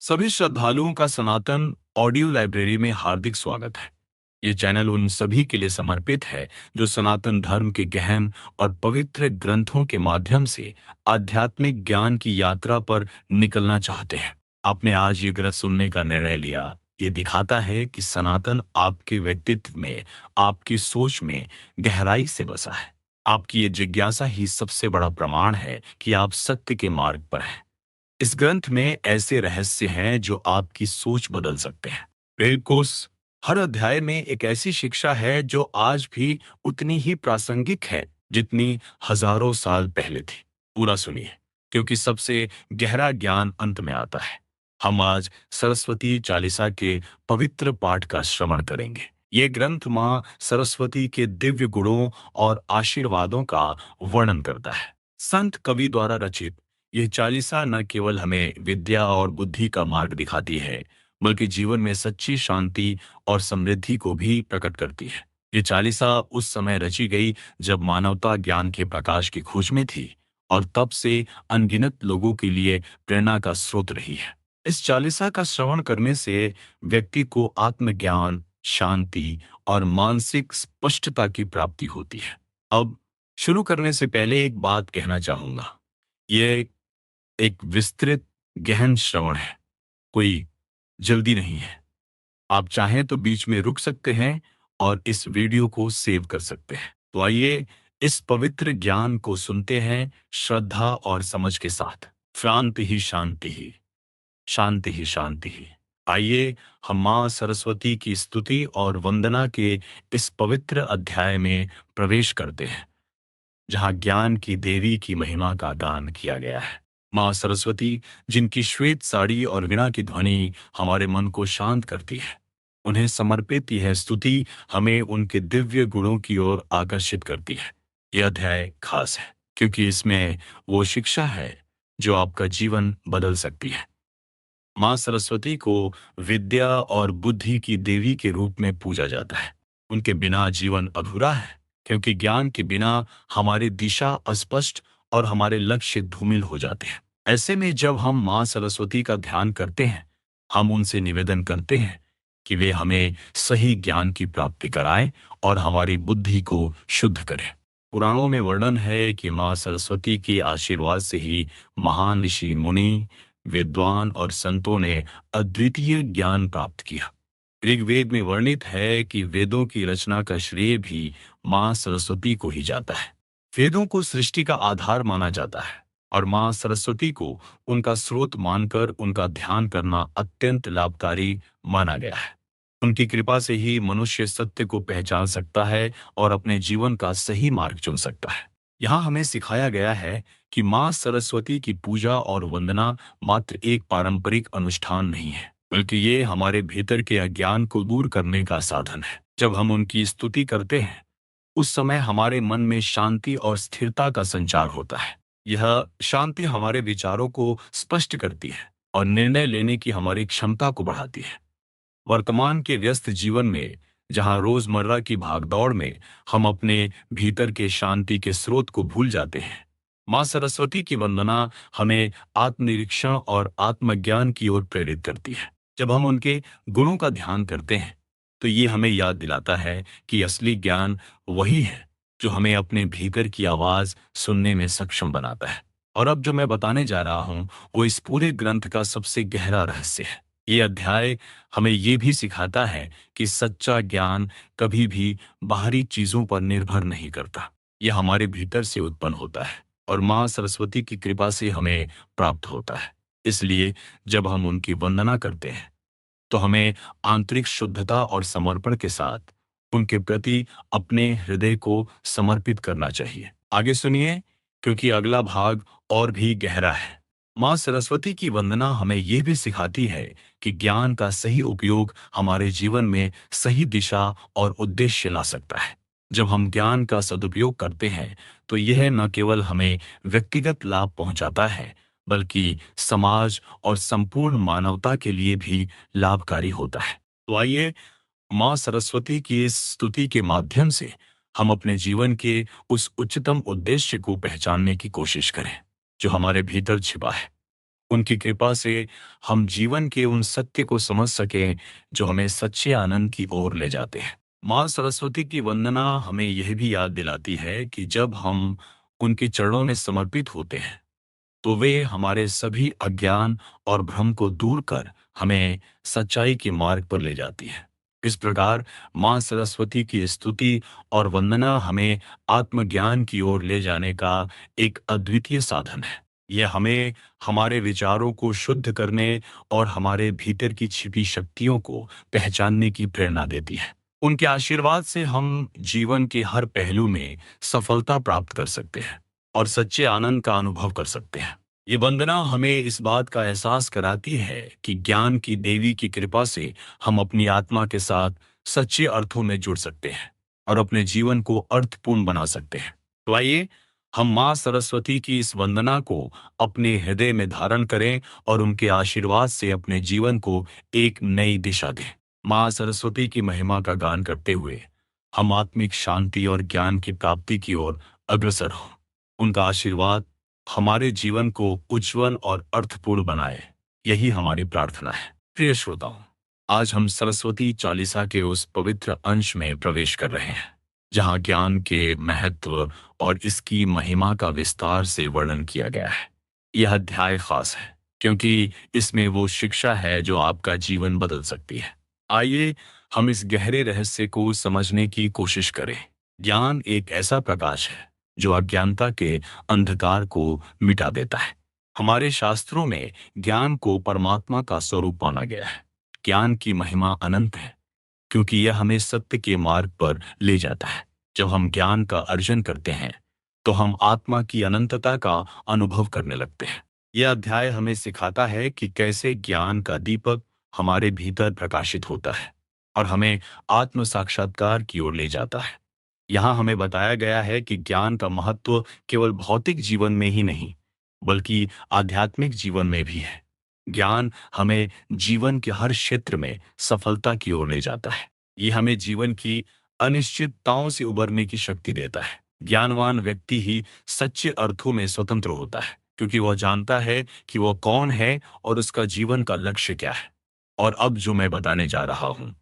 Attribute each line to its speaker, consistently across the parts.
Speaker 1: सभी श्रद्धालुओं का सनातन ऑडियो लाइब्रेरी में हार्दिक स्वागत है। ये चैनल उन सभी के लिए समर्पित है जो सनातन धर्म के गहन और पवित्र ग्रंथों के माध्यम से आध्यात्मिक ज्ञान की यात्रा पर निकलना चाहते हैं। आपने आज ये ग्रंथ सुनने का निर्णय लिया। ये दिखाता है कि सनातन आपके व्यक्तित्व में, आपकी सोच में गहराई से बसा है। आपकी ये जिज्ञासा ही सबसे बड़ा प्रमाण है कि आप सत्य के मार्ग पर हैं। इस ग्रंथ में ऐसे रहस्य हैं जो आपकी सोच बदल सकते हैं। वेदकोश हर अध्याय में एक ऐसी शिक्षा है जो आज भी उतनी ही प्रासंगिक है जितनी हजारों साल पहले थी। पूरा सुनिए, क्योंकि सबसे गहरा ज्ञान अंत में आता है। हम आज सरस्वती चालीसा के पवित्र पाठ का श्रवण करेंगे। ये ग्रंथ माँ सरस्वती के दिव्य गुणों और आशीर्वादों का वर्णन करता है। संत कवि द्वारा रचित ये चालीसा न केवल हमें विद्या और बुद्धि का मार्ग दिखाती है, बल्कि जीवन में सच्ची शांति और समृद्धि को भी प्रकट करती है। ये चालीसा उस समय रची गई जब मानवता ज्ञान के प्रकाश की खोज में थी, और तब से अनगिनत लोगों के लिए प्रेरणा का स्रोत रही है। इस चालीसा का श्रवण करने से व्यक्ति को आत्मज्ञान, शांति और मानसिक स्पष्टता की प्राप्ति होती है। अब शुरू करने से पहले एक बात कहना चाहूंगा। ये एक विस्तृत गहन श्रवण है, कोई जल्दी नहीं है। आप चाहें तो बीच में रुक सकते हैं और इस वीडियो को सेव कर सकते हैं। तो आइए इस पवित्र ज्ञान को सुनते हैं श्रद्धा और समझ के साथ। शांति ही शांति ही, शांति ही शांति ही। आइए हम माँ सरस्वती की स्तुति और वंदना के इस पवित्र अध्याय में प्रवेश करते हैं, जहाँ ज्ञान की देवी की महिमा का गान किया गया है। माँ सरस्वती, जिनकी श्वेत साड़ी और वीणा की ध्वनि हमारे मन को शांत करती है, उन्हें समर्पित यह स्तुति हमें उनके दिव्य गुणों की ओर आकर्षित करती है। यह अध्याय खास है क्योंकि इसमें वो शिक्षा है जो आपका जीवन बदल सकती है। माँ सरस्वती को विद्या और बुद्धि की देवी के रूप में पूजा जाता है। उनके बिना जीवन अधूरा है, क्योंकि ज्ञान के बिना हमारी दिशा अस्पष्ट और हमारे लक्ष्य धूमिल हो जाते हैं। ऐसे में जब हम माँ सरस्वती का ध्यान करते हैं, हम उनसे निवेदन करते हैं कि वे हमें सही ज्ञान की प्राप्ति कराएं और हमारी बुद्धि को शुद्ध करें। पुराणों में वर्णन है कि माँ सरस्वती के आशीर्वाद से ही महान ऋषि मुनि, विद्वान और संतों ने अद्वितीय ज्ञान प्राप्त किया। ऋग्वेद में वर्णित है कि वेदों की रचना का श्रेय भी माँ सरस्वती को ही जाता है। वेदों को सृष्टि का आधार माना जाता है, और माँ सरस्वती को उनका स्रोत मानकर उनका ध्यान करना अत्यंत लाभकारी माना गया है। उनकी कृपा से ही मनुष्य सत्य को पहचान सकता है और अपने जीवन का सही मार्ग चुन सकता है। यहाँ हमें सिखाया गया है कि माँ सरस्वती की पूजा और वंदना मात्र एक पारंपरिक अनुष्ठान नहीं है, बल्कि ये हमारे भीतर के अज्ञान को दूर करने का साधन है। जब हम उनकी स्तुति करते हैं, उस समय हमारे मन में शांति और स्थिरता का संचार होता है। यह शांति हमारे विचारों को स्पष्ट करती है और निर्णय लेने की हमारी क्षमता को बढ़ाती है। वर्तमान के व्यस्त जीवन में, जहां रोजमर्रा की भागदौड़ में हम अपने भीतर के शांति के स्रोत को भूल जाते हैं, माँ सरस्वती की वंदना हमें आत्मनिरीक्षण और आत्मज्ञान की ओर प्रेरित करती है। जब हम उनके गुणों का ध्यान करते हैं, तो ये हमें याद दिलाता है कि असली ज्ञान वही है जो हमें अपने भीतर की आवाज सुनने में सक्षम बनाता है। और अब जो मैं बताने जा रहा हूं, वो इस पूरे ग्रंथ का सबसे गहरा रहस्य है। ये अध्याय हमें ये भी सिखाता है कि सच्चा ज्ञान कभी भी बाहरी चीजों पर निर्भर नहीं करता। यह हमारे भीतर से उत्पन्न होता है और माँ सरस्वती की कृपा से हमें प्राप्त होता है। इसलिए जब हम उनकी वंदना करते हैं, तो हमें आंतरिक शुद्धता और समर्पण के साथ उनके प्रति अपने हृदय को समर्पित करना चाहिए। आगे सुनिए, क्योंकि अगला भाग और भी गहरा है। माँ सरस्वती की वंदना हमें यह भी सिखाती है कि ज्ञान का सही उपयोग हमारे जीवन में सही दिशा और उद्देश्य ला सकता है। जब हम ज्ञान का सदुपयोग करते हैं, तो यह न केवल हमें व्यक्तिगत लाभ पहुंचाता है, बल्कि समाज और संपूर्ण मानवता के लिए भी लाभकारी होता है। तो आइए माँ सरस्वती की इस स्तुति के माध्यम से हम अपने जीवन के उस उच्चतम उद्देश्य को पहचानने की कोशिश करें जो हमारे भीतर छिपा है। उनकी कृपा से हम जीवन के उन सत्य को समझ सकें जो हमें सच्चे आनंद की ओर ले जाते हैं। माँ सरस्वती की वंदना हमें यह भी याद दिलाती है कि जब हम उनके चरणों में समर्पित होते हैं तो वे हमारे सभी अज्ञान और भ्रम को दूर कर हमें सच्चाई के मार्ग पर ले जाती है। इस प्रकार माँ सरस्वती की स्तुति और वंदना हमें आत्मज्ञान की ओर ले जाने का एक अद्वितीय साधन है। यह हमें हमारे विचारों को शुद्ध करने और हमारे भीतर की छिपी शक्तियों को पहचानने की प्रेरणा देती है। उनके आशीर्वाद से हम जीवन के हर पहलू में सफलता प्राप्त कर सकते हैं और सच्चे आनंद का अनुभव कर सकते हैं। ये वंदना हमें इस बात का एहसास कराती है कि ज्ञान की देवी की कृपा से हम अपनी आत्मा के साथ सच्चे अर्थों में जुड़ सकते हैं और अपने जीवन को अर्थपूर्ण बना सकते हैं। तो आइए हम माँ सरस्वती की इस वंदना को अपने हृदय में धारण करें और उनके आशीर्वाद से अपने जीवन को एक नई दिशा दें। माँ सरस्वती की महिमा का गान करते हुए हम आत्मिक शांति और ज्ञान की प्राप्ति की ओर अग्रसर हों। उनका आशीर्वाद हमारे जीवन को उज्जवल और अर्थपूर्ण बनाए, यही हमारी प्रार्थना है। प्रिय श्रोताओं, आज हम सरस्वती चालीसा के उस पवित्र अंश में प्रवेश कर रहे हैं जहां ज्ञान के महत्व और इसकी महिमा का विस्तार से वर्णन किया गया है। यह अध्याय खास है क्योंकि इसमें वो शिक्षा है जो आपका जीवन बदल सकती है। आइए हम इस गहरे रहस्य को समझने की कोशिश करें। ज्ञान एक ऐसा प्रकाश है जो अज्ञानता के अंधकार को मिटा देता है। हमारे शास्त्रों में ज्ञान को परमात्मा का स्वरूप माना गया है। ज्ञान की महिमा अनंत है क्योंकि यह हमें सत्य के मार्ग पर ले जाता है। जब हम ज्ञान का अर्जन करते हैं तो हम आत्मा की अनंतता का अनुभव करने लगते हैं। यह अध्याय हमें सिखाता है कि कैसे ज्ञान का दीपक हमारे भीतर प्रकाशित होता है और हमें आत्म साक्षात्कार की ओर ले जाता है। यहाँ हमें बताया गया है कि ज्ञान का महत्व केवल भौतिक जीवन में ही नहीं बल्कि आध्यात्मिक जीवन में भी है। ज्ञान हमें जीवन के हर क्षेत्र में सफलता की ओर ले जाता है। ये हमें जीवन की अनिश्चितताओं से उबरने की शक्ति देता है। ज्ञानवान व्यक्ति ही सच्चे अर्थों में स्वतंत्र होता है क्योंकि वह जानता है कि वह कौन है और उसका जीवन का लक्ष्य क्या है। और अब जो मैं बताने जा रहा हूँ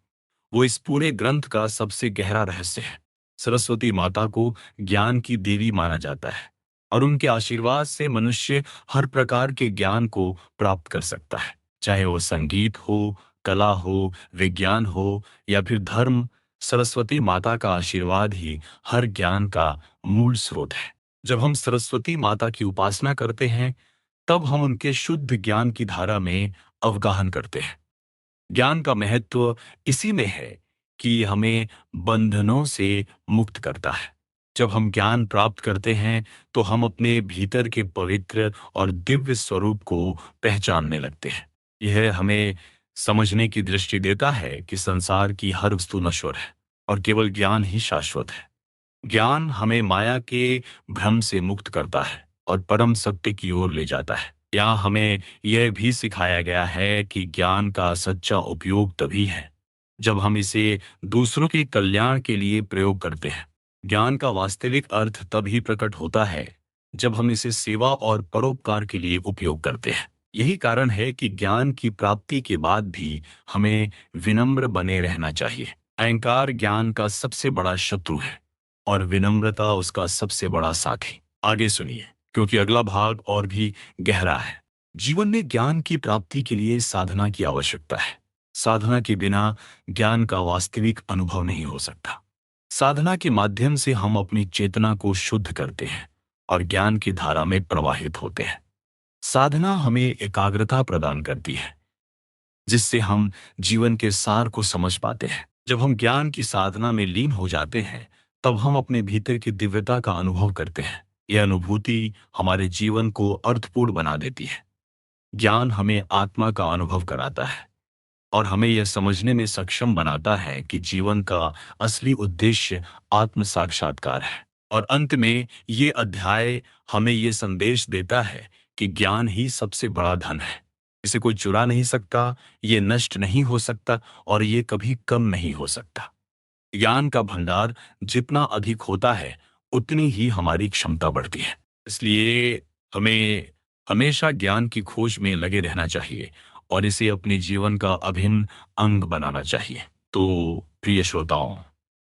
Speaker 1: वो इस पूरे ग्रंथ का सबसे गहरा रहस्य है। सरस्वती माता को ज्ञान की देवी माना जाता है और उनके आशीर्वाद से मनुष्य हर प्रकार के ज्ञान को प्राप्त कर सकता है, चाहे वो संगीत हो, कला हो, विज्ञान हो या फिर धर्म। सरस्वती माता का आशीर्वाद ही हर ज्ञान का मूल स्रोत है। जब हम सरस्वती माता की उपासना करते हैं तब हम उनके शुद्ध ज्ञान की धारा में अवगाहन करते हैं। ज्ञान का महत्व इसी में है कि हमें बंधनों से मुक्त करता है। जब हम ज्ञान प्राप्त करते हैं तो हम अपने भीतर के पवित्र और दिव्य स्वरूप को पहचानने लगते हैं। यह हमें समझने की दृष्टि देता है कि संसार की हर वस्तु नश्वर है और केवल ज्ञान ही शाश्वत है। ज्ञान हमें माया के भ्रम से मुक्त करता है और परम सत्य की ओर ले जाता है। यहाँ हमें यह भी सिखाया गया है कि ज्ञान का सच्चा उपयोग तभी है जब हम इसे दूसरों के कल्याण के लिए प्रयोग करते हैं। ज्ञान का वास्तविक अर्थ तभी प्रकट होता है जब हम इसे सेवा और परोपकार के लिए उपयोग करते हैं। यही कारण है कि ज्ञान की प्राप्ति के बाद भी हमें विनम्र बने रहना चाहिए। अहंकार ज्ञान का सबसे बड़ा शत्रु है और विनम्रता उसका सबसे बड़ा साथी। आगे सुनिए क्योंकि अगला भाग और भी गहरा है। जीवन में ज्ञान की प्राप्ति के लिए साधना की आवश्यकता है। साधना के बिना ज्ञान का वास्तविक अनुभव नहीं हो सकता। साधना के माध्यम से हम अपनी चेतना को शुद्ध करते हैं और ज्ञान की धारा में प्रवाहित होते हैं। साधना हमें एकाग्रता प्रदान करती है जिससे हम जीवन के सार को समझ पाते हैं। जब हम ज्ञान की साधना में लीन हो जाते हैं तब हम अपने भीतर की दिव्यता का अनुभव करते हैं। यह अनुभूति हमारे जीवन को अर्थपूर्ण बना देती है। ज्ञान हमें आत्मा का अनुभव कराता है और हमें यह समझने में सक्षम बनाता है कि जीवन का असली उद्देश्य आत्म साक्षात्कार है। और अंत में ये अध्याय हमें यह संदेश देता है कि ज्ञान ही सबसे बड़ा धन है। इसे कोई चुरा नहीं सकता, ये नष्ट नहीं हो सकता और ये कभी कम नहीं हो सकता। ज्ञान का भंडार जितना अधिक होता है उतनी ही हमारी क्षमता बढ़ती है। इसलिए हमें हमेशा ज्ञान की खोज में लगे रहना चाहिए और इसे अपने जीवन का अभिन्न अंग बनाना चाहिए। तो प्रिय श्रोताओं,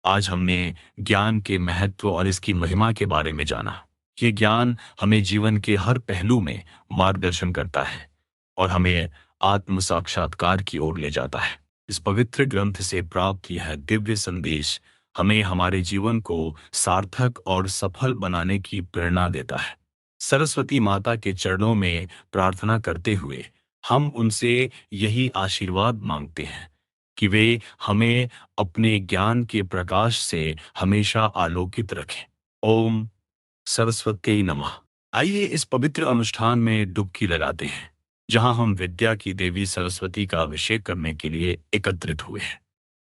Speaker 1: आज हमने ज्ञान के महत्व और इसकी महिमा के बारे में जाना। ये ज्ञान हमें जीवन के हर पहलू में मार्गदर्शन करता है और हमें आत्म साक्षात्कार की ओर ले जाता है। इस पवित्र ग्रंथ से प्राप्त यह दिव्य संदेश हमें हमारे जीवन को सार्थक और सफल बनाने की प्रेरणा देता है। सरस्वती माता के चरणों में प्रार्थना करते हुए हम उनसे यही आशीर्वाद मांगते हैं कि वे हमें अपने ज्ञान के प्रकाश से हमेशा आलोकित रखें। ओम सरस्वती नमः। आइए इस पवित्र अनुष्ठान में डुबकी लगाते हैं, जहां हम विद्या की देवी सरस्वती का अभिषेक करने के लिए एकत्रित हुए हैं।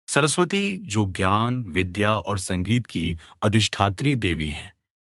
Speaker 1: सरस्वती जो ज्ञान, विद्या और संगीत की अधिष्ठात्री देवी हैं,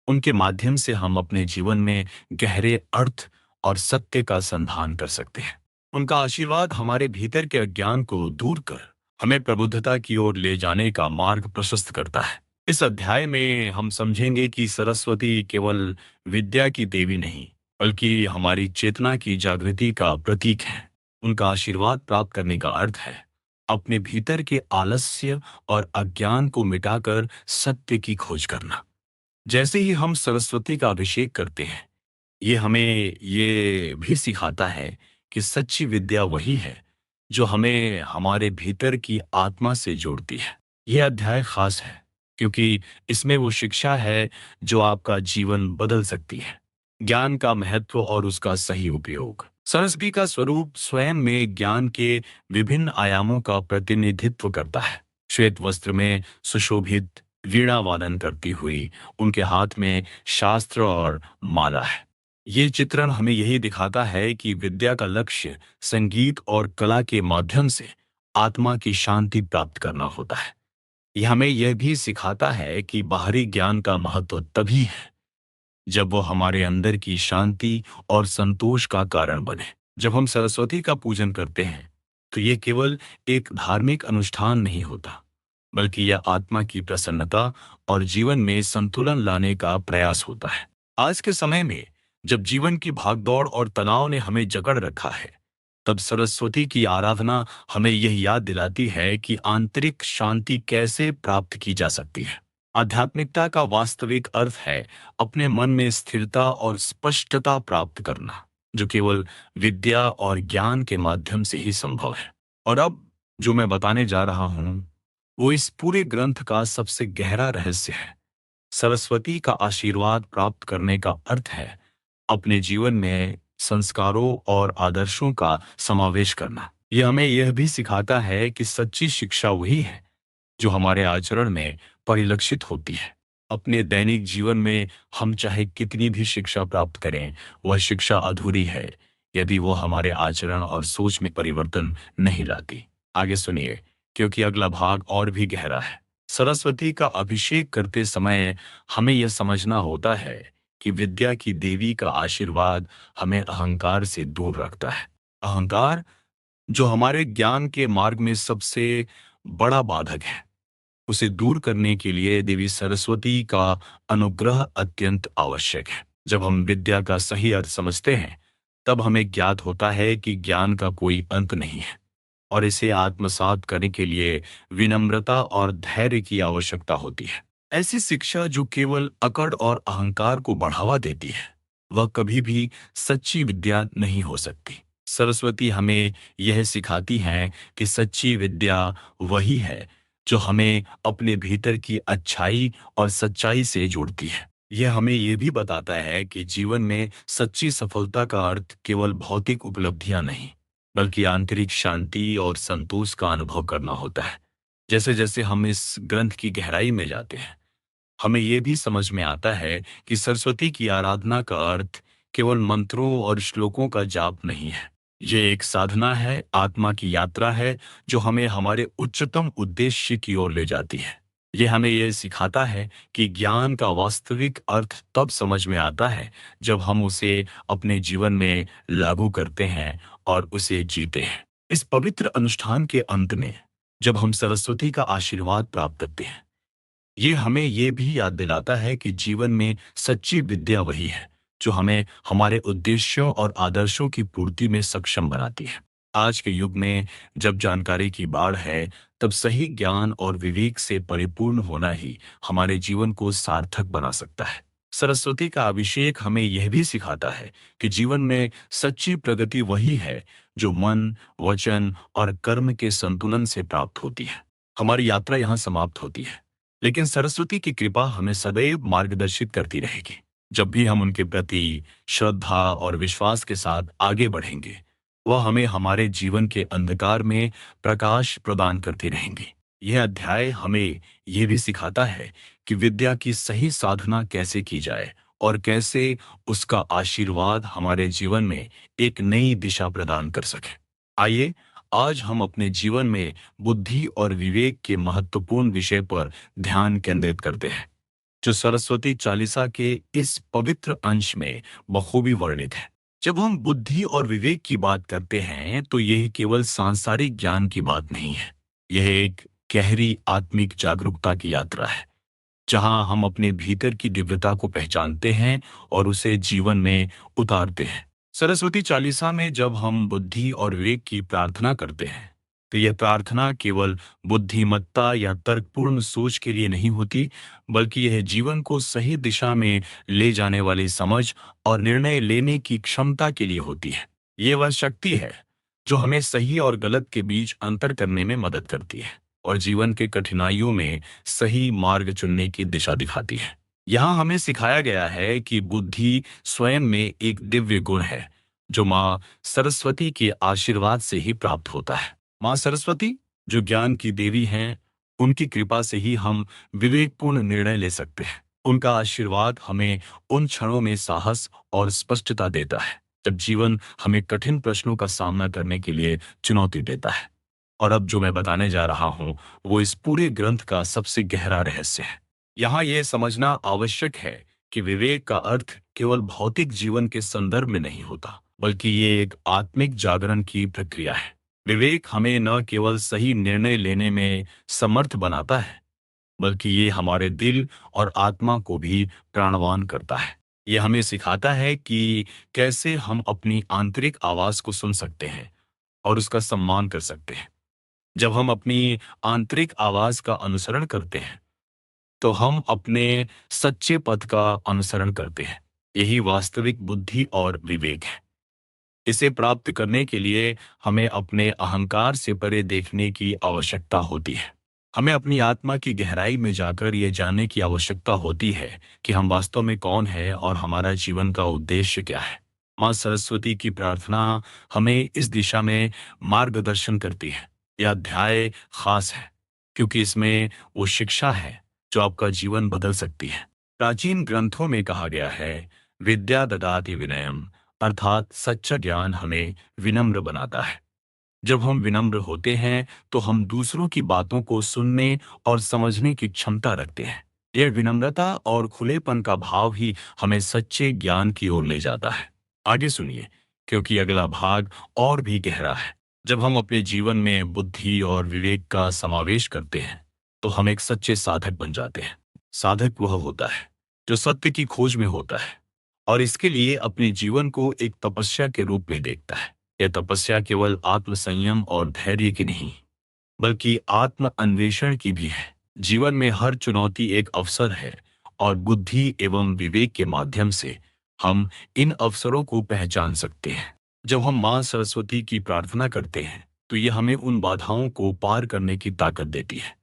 Speaker 1: उनके माध्यम से हम अपने जीवन में गहरे अर्थ और सत्य का संधान कर सकते हैं। उनका आशीर्वाद हमारे भीतर के अज्ञान को दूर कर हमें प्रबुद्धता की ओर ले जाने का मार्ग प्रशस्त करता है। इस अध्याय में हम समझेंगे कि सरस्वती केवल विद्या की देवी नहीं, बल्कि हमारी चेतना की जागृति का प्रतीक है। उनका आशीर्वाद प्राप्त करने का अर्थ है अपने भीतर के आलस्य और अज्ञान को मिटाकर सत्य की खोज करना। जैसे ही हम सरस्वती का अभिषेक करते हैं, ये हमें ये भी सिखाता है कि सच्ची विद्या वही है जो हमें हमारे भीतर की आत्मा से जोड़ती है। यह अध्याय खास है क्योंकि इसमें वो शिक्षा है जो आपका जीवन बदल सकती है। ज्ञान का महत्व और उसका सही उपयोग। सरस्वती का स्वरूप स्वयं में ज्ञान के विभिन्न आयामों का प्रतिनिधित्व करता है। श्वेत वस्त्र में सुशोभित वीणा वादन करती हुई उनके हाथ में शास्त्र और माला है। ये चित्रण हमें यही दिखाता है कि विद्या का लक्ष्य संगीत और कला के माध्यम से आत्मा की शांति प्राप्त करना होता है। यह हमें यह भी सिखाता है कि बाहरी ज्ञान का महत्व तभी है जब वो हमारे अंदर की शांति और संतोष का कारण बने। जब हम सरस्वती का पूजन करते हैं, तो ये केवल एक धार्मिक अनुष्ठान नहीं होता, बल्कि यह आत्मा की प्रसन्नता और जीवन में संतुलन लाने का प्रयास होता है। आज के समय में जब जीवन की भागदौड़ और तनाव ने हमें जकड़ रखा है, तब सरस्वती की आराधना हमें यह याद दिलाती है कि आंतरिक शांति कैसे प्राप्त की जा सकती है। आध्यात्मिकता का वास्तविक अर्थ है अपने मन में स्थिरता और स्पष्टता प्राप्त करना, जो केवल विद्या और ज्ञान के माध्यम से ही संभव है। और अब जो मैं बताने जा रहा हूं, वो इस पूरे ग्रंथ का सबसे गहरा रहस्य है। सरस्वती का आशीर्वाद प्राप्त करने का अर्थ है अपने जीवन में संस्कारों और आदर्शों का समावेश करना। यह हमें यह भी सिखाता है कि सच्ची शिक्षा वही है जो हमारे आचरण में परिलक्षित होती है। अपने दैनिक जीवन में हम चाहे कितनी भी शिक्षा प्राप्त करें, वह शिक्षा अधूरी है यदि वो हमारे आचरण और सोच में परिवर्तन नहीं लाती। आगे सुनिए, क्योंकि अगला भाग और भी गहरा है। सरस्वती का अभिषेक करते समय हमें यह समझना होता है कि विद्या की देवी का आशीर्वाद हमें अहंकार से दूर रखता है। अहंकार जो हमारे ज्ञान के मार्ग में सबसे बड़ा बाधक है, उसे दूर करने के लिए देवी सरस्वती का अनुग्रह अत्यंत आवश्यक है। जब हम विद्या का सही अर्थ समझते हैं, तब हमें ज्ञात होता है कि ज्ञान का कोई अंत नहीं है और इसे आत्मसात करने के लिए विनम्रता और धैर्य की आवश्यकता होती है। ऐसी शिक्षा जो केवल अकड़ और अहंकार को बढ़ावा देती है, वह कभी भी सच्ची विद्या नहीं हो सकती। सरस्वती हमें यह सिखाती है कि सच्ची विद्या वही है जो हमें अपने भीतर की अच्छाई और सच्चाई से जोड़ती है। यह हमें यह भी बताता है कि जीवन में सच्ची सफलता का अर्थ केवल भौतिक उपलब्धियां नहीं, बल्कि आंतरिक शांति और संतोष का अनुभव करना होता है। जैसे जैसे हम इस ग्रंथ की गहराई में जाते हैं, हमें यह भी समझ में आता है कि सरस्वती की आराधना का अर्थ केवल मंत्रों और श्लोकों का जाप नहीं है। ये एक साधना है, आत्मा की यात्रा है जो हमें हमारे उच्चतम उद्देश्य की ओर ले जाती है। ये हमें यह सिखाता है कि ज्ञान का वास्तविक अर्थ तब समझ में आता है जब हम उसे अपने जीवन में लागू करते हैं और उसे जीते हैं। इस पवित्र अनुष्ठान के अंत में जब हम सरस्वती का आशीर्वाद प्राप्त करते हैं, ये हमें ये भी याद दिलाता है कि जीवन में सच्ची विद्या वही है जो हमें हमारे उद्देश्यों और आदर्शों की पूर्ति में सक्षम बनाती है। आज के युग में जब जानकारी की बाढ़ है, तब सही ज्ञान और विवेक से परिपूर्ण होना ही हमारे जीवन को सार्थक बना सकता है। सरस्वती का अभिषेक हमें यह भी सिखाता है कि जीवन में सच्ची प्रगति वही है जो मन, वचन और कर्म के संतुलन से प्राप्त होती है। हमारी यात्रा यहाँ समाप्त होती है, लेकिन सरस्वती की कृपा हमें सदैव मार्गदर्शित करती रहेगी। जब भी हम उनके प्रति श्रद्धा और विश्वास के साथ आगे बढ़ेंगे, वह हमें हमारे जीवन के अंधकार में प्रकाश प्रदान करती रहेंगी। यह अध्याय हमें यह भी सिखाता है कि विद्या की सही साधना कैसे की जाए और कैसे उसका आशीर्वाद हमारे जीवन में एक नई दिशा प्रदान कर सके। आइए आज हम अपने जीवन में बुद्धि और विवेक के महत्वपूर्ण विषय पर ध्यान केंद्रित करते हैं, जो सरस्वती चालीसा के इस पवित्र अंश में बखूबी वर्णित है। जब हम बुद्धि और विवेक की बात करते हैं, तो यह केवल सांसारिक ज्ञान की बात नहीं है। यह एक गहरी आत्मिक जागरूकता की यात्रा है, जहां हम अपने भीतर की दिव्यता को पहचानते हैं और उसे जीवन में उतारते हैं। सरस्वती चालीसा में जब हम बुद्धि और विवेक की प्रार्थना करते हैं, तो यह प्रार्थना केवल बुद्धिमत्ता या तर्कपूर्ण सोच के लिए नहीं होती, बल्कि यह जीवन को सही दिशा में ले जाने वाली समझ और निर्णय लेने की क्षमता के लिए होती है। ये वह शक्ति है जो हमें सही और गलत के बीच अंतर करने में मदद करती है और जीवन के कठिनाइयों में सही मार्ग चुनने की दिशा दिखाती है। यहाँ हमें सिखाया गया है कि बुद्धि स्वयं में एक दिव्य गुण है, जो माँ सरस्वती के आशीर्वाद से ही प्राप्त होता है। माँ सरस्वती, जो ज्ञान की देवी हैं, उनकी कृपा से ही हम विवेकपूर्ण निर्णय ले सकते हैं। उनका आशीर्वाद हमें उन क्षणों में साहस और स्पष्टता देता है, जब जीवन हमें कठिन प्रश्नों का सामना करने के लिए चुनौती देता है। और अब जो मैं बताने जा रहा हूँ, वो इस पूरे ग्रंथ का सबसे गहरा रहस्य है। यहाँ यह समझना आवश्यक है कि विवेक का अर्थ केवल भौतिक जीवन के संदर्भ में नहीं होता, बल्कि ये एक आत्मिक जागरण की प्रक्रिया है। विवेक हमें न केवल सही निर्णय लेने में समर्थ बनाता है, बल्कि ये हमारे दिल और आत्मा को भी प्राणवान करता है। ये हमें सिखाता है कि कैसे हम अपनी आंतरिक आवाज को सुन सकते हैं और उसका सम्मान कर सकते हैं। जब हम अपनी आंतरिक आवाज का अनुसरण करते हैं, तो हम अपने सच्चे पथ का अनुसरण करते हैं। यही वास्तविक बुद्धि और विवेक है। इसे प्राप्त करने के लिए हमें अपने अहंकार से परे देखने की आवश्यकता होती है। हमें अपनी आत्मा की गहराई में जाकर ये जानने की आवश्यकता होती है कि हम वास्तव में कौन हैं और हमारा जीवन का उद्देश्य क्या है। माँ सरस्वती की प्रार्थना हमें इस दिशा में मार्गदर्शन करती है। यह अध्याय खास है, क्योंकि इसमें वो शिक्षा है जो आपका जीवन बदल सकती है। प्राचीन ग्रंथों में कहा गया है, विद्या ददाति विनयम, अर्थात सच्चा ज्ञान हमें विनम्र बनाता है। जब हम विनम्र होते हैं, तो हम दूसरों की बातों को सुनने और समझने की क्षमता रखते हैं। यह विनम्रता और खुलेपन का भाव ही हमें सच्चे ज्ञान की ओर ले जाता है। आगे सुनिए, क्योंकि अगला भाग और भी गहरा है। जब हम अपने जीवन में बुद्धि और विवेक का समावेश करते हैं, तो हम एक सच्चे साधक बन जाते हैं। साधक वह होता है जो सत्य की खोज में होता है और इसके लिए अपने जीवन को एक तपस्या के रूप में देखता है। यह तपस्या केवल आत्मसंयम और धैर्य की नहीं, बल्कि आत्म अन्वेषण की भी है। जीवन में हर चुनौती एक अवसर है और बुद्धि एवं विवेक के माध्यम से हम इन अवसरों को पहचान सकते हैं। जब हम माँ सरस्वती की प्रार्थना करते हैं, तो ये हमें उन बाधाओं को पार करने की ताकत देती है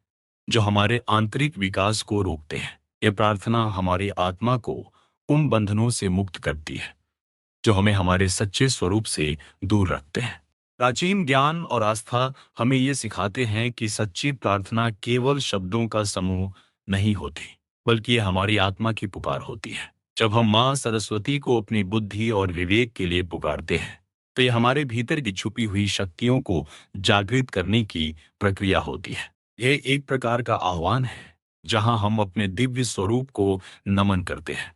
Speaker 1: जो हमारे आंतरिक विकास को रोकते हैं। यह प्रार्थना हमारी आत्मा को उन बंधनों से मुक्त करती है जो हमें हमारे सच्चे स्वरूप से दूर रखते हैं। प्राचीन ज्ञान और आस्था हमें ये सिखाते हैं कि सच्ची प्रार्थना केवल शब्दों का समूह नहीं होती, बल्कि ये हमारी आत्मा की पुकार होती है। जब हम माँ सरस्वती को अपनी बुद्धि और विवेक के लिए पुकारते हैं, तो ये हमारे भीतर की छुपी हुई शक्तियों को जागृत करने की प्रक्रिया होती है। यह एक प्रकार का आह्वान है, जहां हम अपने दिव्य स्वरूप को नमन करते हैं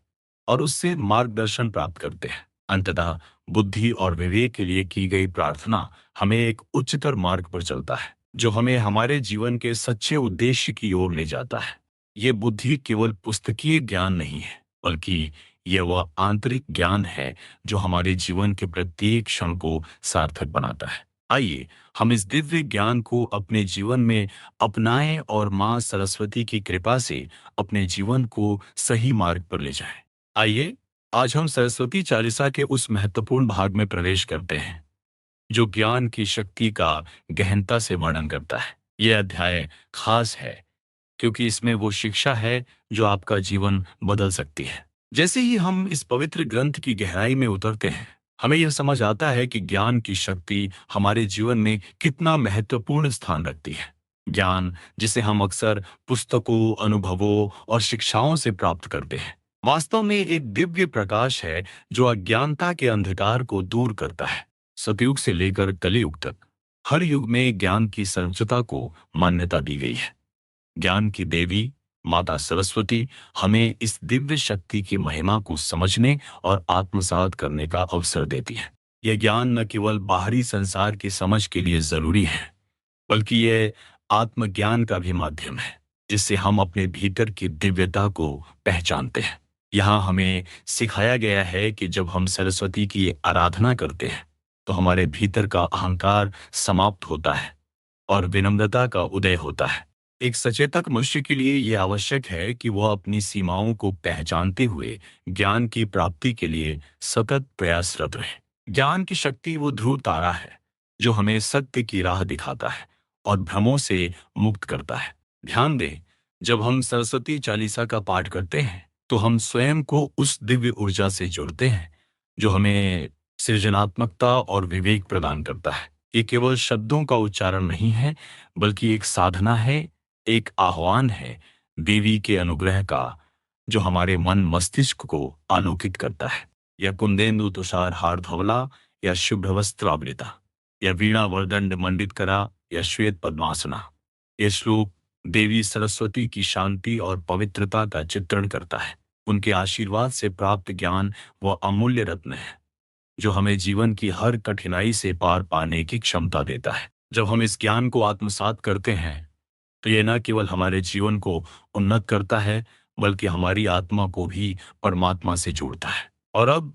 Speaker 1: और उससे मार्गदर्शन प्राप्त करते हैं। अंततः बुद्धि और विवेक के लिए की गई प्रार्थना हमें एक उच्चतर मार्ग पर चलता है, जो हमें हमारे जीवन के सच्चे उद्देश्य की ओर ले जाता है। ये बुद्धि केवल पुस्तकीय ज्ञान नहीं है, बल्कि यह वह आंतरिक ज्ञान है जो हमारे जीवन के प्रत्येक क्षण को सार्थक बनाता है। आइए हम इस दिव्य ज्ञान को अपने जीवन में अपनाएं और मां सरस्वती की कृपा से अपने जीवन को सही मार्ग पर ले जाएं। आइए आज हम सरस्वती चालीसा के उस महत्वपूर्ण भाग में प्रवेश करते हैं जो ज्ञान की शक्ति का गहनता से वर्णन करता है। यह अध्याय खास है क्योंकि इसमें वो शिक्षा है जो आपका जीवन बदल सकती है। जैसे ही हम इस पवित्र ग्रंथ की गहराई में उतरते हैं, हमें यह समझ आता है कि ज्ञान की शक्ति हमारे जीवन में कितना महत्वपूर्ण स्थान रखती है। ज्ञान जिसे हम अक्सर पुस्तकों, अनुभवों और शिक्षाओं से प्राप्त करते हैं, वास्तव में एक दिव्य प्रकाश है जो अज्ञानता के अंधकार को दूर करता है। सतयुग से लेकर कलियुग तक हर युग में ज्ञान की सर्वोच्चता को मान्यता दी गई है। ज्ञान की देवी माता सरस्वती हमें इस दिव्य शक्ति की महिमा को समझने और आत्मसात करने का अवसर देती है। यह ज्ञान न केवल बाहरी संसार की समझ के लिए जरूरी है, बल्कि यह आत्मज्ञान का भी माध्यम है जिससे हम अपने भीतर की दिव्यता को पहचानते हैं। यहाँ हमें सिखाया गया है कि जब हम सरस्वती की आराधना करते हैं तो हमारे भीतर का अहंकार समाप्त होता है और विनम्रता का उदय होता है। एक सचेतक मनुष्य के लिए यह आवश्यक है कि वह अपनी सीमाओं को पहचानते हुए ज्ञान की प्राप्ति के लिए सतत प्रयासरत रहे। ज्ञान की शक्ति वो ध्रुव तारा है जो हमें सत्य की राह दिखाता है और भ्रमों से मुक्त करता है। ध्यान दें, जब हम सरस्वती चालीसा का पाठ करते हैं तो हम स्वयं को उस दिव्य ऊर्जा से जोड़ते हैं जो हमें सृजनात्मकता और विवेक प्रदान करता है। ये केवल शब्दों का उच्चारण नहीं है, बल्कि एक साधना है, एक आह्वान है देवी के अनुग्रह का जो हमारे मन मस्तिष्क को आलोकित करता है। या कुंदेन्दु तुषार हार धवला, या शुभ्र वस्त्र आवृता, या वीणा वरदंड मंडित करा, या श्वेत पद्मासना। यह श्लोक देवी सरस्वती की शांति और पवित्रता का चित्रण करता है। उनके आशीर्वाद से प्राप्त ज्ञान वह अमूल्य रत्न है जो हमें जीवन की हर कठिनाई से पार पाने की क्षमता देता है। जब हम इस ज्ञान को आत्मसात करते हैं तो यह न केवल हमारे जीवन को उन्नत करता है, बल्कि हमारी आत्मा को भी परमात्मा से जोड़ता है। और अब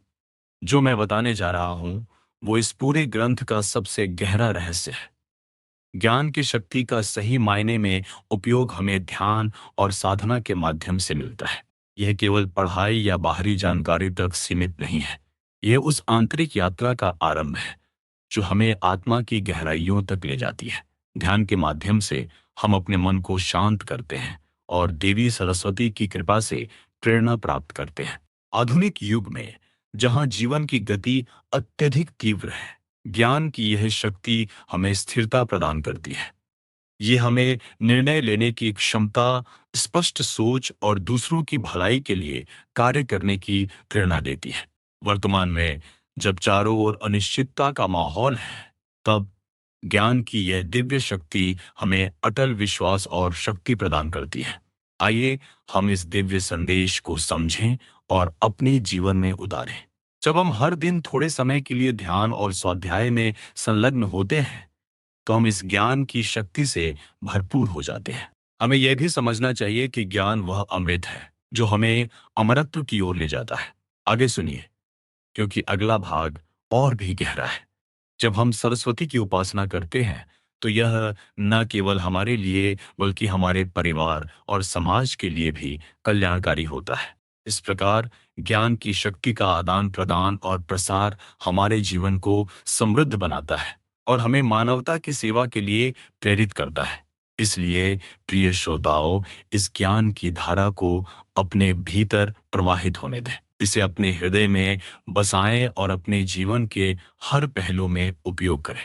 Speaker 1: जो मैं बताने जा रहा हूं वो इस पूरे ग्रंथ का सबसे गहरा रहस्य है। ज्ञान की शक्ति का सही मायने में उपयोग हमें ध्यान और साधना के माध्यम से मिलता है। यह केवल पढ़ाई या बाहरी जानकारी तक सीमित नहीं है। यह उस आंतरिक यात्रा का आरंभ है जो हमें आत्मा की गहराइयों तक ले जाती है। ध्यान के माध्यम से हम अपने मन को शांत करते हैं और देवी सरस्वती की कृपा से प्रेरणा प्राप्त करते हैं। आधुनिक युग में जहां जीवन की गति अत्यधिक तीव्र है, ज्ञान की यह शक्ति हमें स्थिरता प्रदान करती है। ये हमें निर्णय लेने की क्षमता, स्पष्ट सोच और दूसरों की भलाई के लिए कार्य करने की प्रेरणा देती है। वर्तमान में जब चारों ओर अनिश्चितता का माहौल है, तब ज्ञान की यह दिव्य शक्ति हमें अटल विश्वास और शक्ति प्रदान करती है। आइए हम इस दिव्य संदेश को समझें और अपने जीवन में उतारें। जब हम हर दिन थोड़े समय के लिए ध्यान और स्वाध्याय में संलग्न होते हैं तो हम इस ज्ञान की शक्ति से भरपूर हो जाते हैं। हमें यह भी समझना चाहिए कि ज्ञान वह अमृत है जो हमें अमरत्व की ओर ले जाता है। आगे सुनिए, क्योंकि अगला भाग और भी गहरा है। जब हम सरस्वती की उपासना करते हैं तो यह न केवल हमारे लिए बल्कि हमारे परिवार और समाज के लिए भी कल्याणकारी होता है। इस प्रकार ज्ञान की शक्ति का आदान प्रदान और प्रसार हमारे जीवन को समृद्ध बनाता है और हमें मानवता की सेवा के लिए प्रेरित करता है। इसलिए प्रिय श्रोताओं, इस ज्ञान की धारा को अपने भीतर प्रवाहित होने दें। इसे अपने हृदय में बसाएं और अपने जीवन के हर पहलू में उपयोग करें।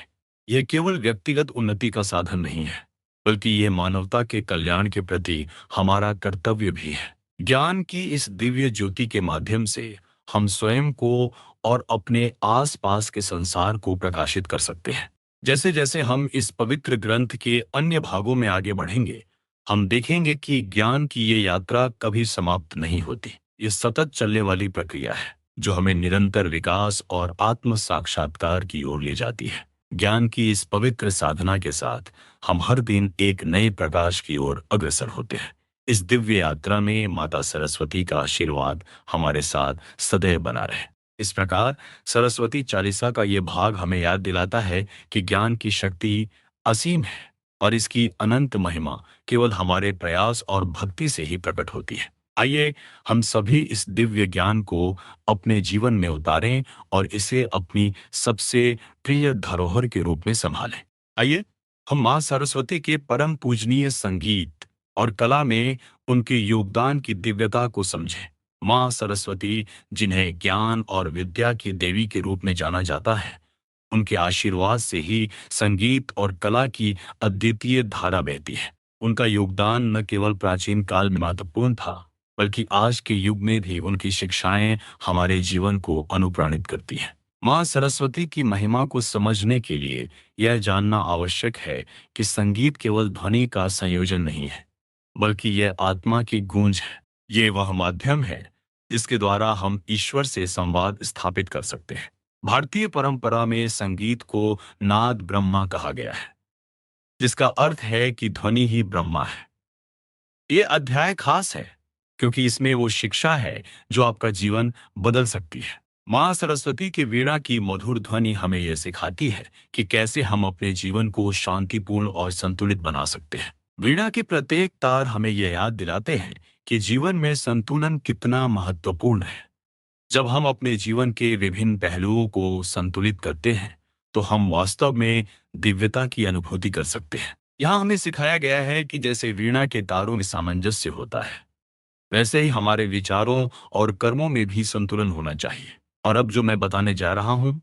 Speaker 1: यह केवल व्यक्तिगत उन्नति का साधन नहीं है, बल्कि यह मानवता के कल्याण के प्रति हमारा कर्तव्य भी है। ज्ञान की इस दिव्य ज्योति के माध्यम से हम स्वयं को और अपने आसपास के संसार को प्रकाशित कर सकते हैं। जैसे जैसे हम इस पवित्र ग्रंथ के अन्य भागों में आगे बढ़ेंगे, हम देखेंगे कि ज्ञान की ये यात्रा कभी समाप्त नहीं होती। ये सतत चलने वाली प्रक्रिया है जो हमें निरंतर विकास और आत्म साक्षात्कार की ओर ले जाती है। ज्ञान की इस पवित्र साधना के साथ हम हर दिन एक नए प्रकाश की ओर अग्रसर होते हैं। इस दिव्य यात्रा में माता सरस्वती का आशीर्वाद हमारे साथ सदैव बना रहे। इस प्रकार सरस्वती चालीसा का ये भाग हमें याद दिलाता है कि ज्ञान की शक्ति असीम है और इसकी अनंत महिमा केवल हमारे प्रयास और भक्ति से ही प्रकट होती है। आइए हम सभी इस दिव्य ज्ञान को अपने जीवन में उतारें और इसे अपनी सबसे प्रिय धरोहर के रूप में संभालें। आइए हम मां सरस्वती के परम पूजनीय संगीत और कला में उनके योगदान की दिव्यता को समझें। मां सरस्वती, जिन्हें ज्ञान और विद्या की देवी के रूप में जाना जाता है, उनके आशीर्वाद से ही संगीत और कला की अद्वितीय धारा बहती है। उनका योगदान न केवल प्राचीन काल में महत्वपूर्ण था, बल्कि आज के युग में भी उनकी शिक्षाएं हमारे जीवन को अनुप्राणित करती हैं। मां सरस्वती की महिमा को समझने के लिए यह जानना आवश्यक है कि संगीत केवल ध्वनि का संयोजन नहीं है, बल्कि यह आत्मा की गूंज है। ये वह माध्यम है जिसके द्वारा हम ईश्वर से संवाद स्थापित कर सकते हैं। भारतीय परंपरा में संगीत को नाद ब्रह्मा कहा गया है, जिसका अर्थ है कि ध्वनि ही ब्रह्मा है। ये अध्याय खास है क्योंकि इसमें वो शिक्षा है जो आपका जीवन बदल सकती है। मां सरस्वती की वीणा की मधुर ध्वनि हमें यह सिखाती है कि कैसे हम अपने जीवन को शांतिपूर्ण और संतुलित बना सकते हैं। वीणा के प्रत्येक तार हमें यह याद दिलाते हैं कि जीवन में संतुलन कितना महत्वपूर्ण है। जब हम अपने जीवन के विभिन्न पहलुओं को संतुलित करते हैं, तो हम वास्तव में दिव्यता की अनुभूति कर सकते हैं। यहाँ हमें सिखाया गया है कि जैसे वीणा के तारों में सामंजस्य होता है, वैसे ही हमारे विचारों और कर्मों में भी संतुलन होना चाहिए। और अब जो मैं बताने जा रहा हूँ,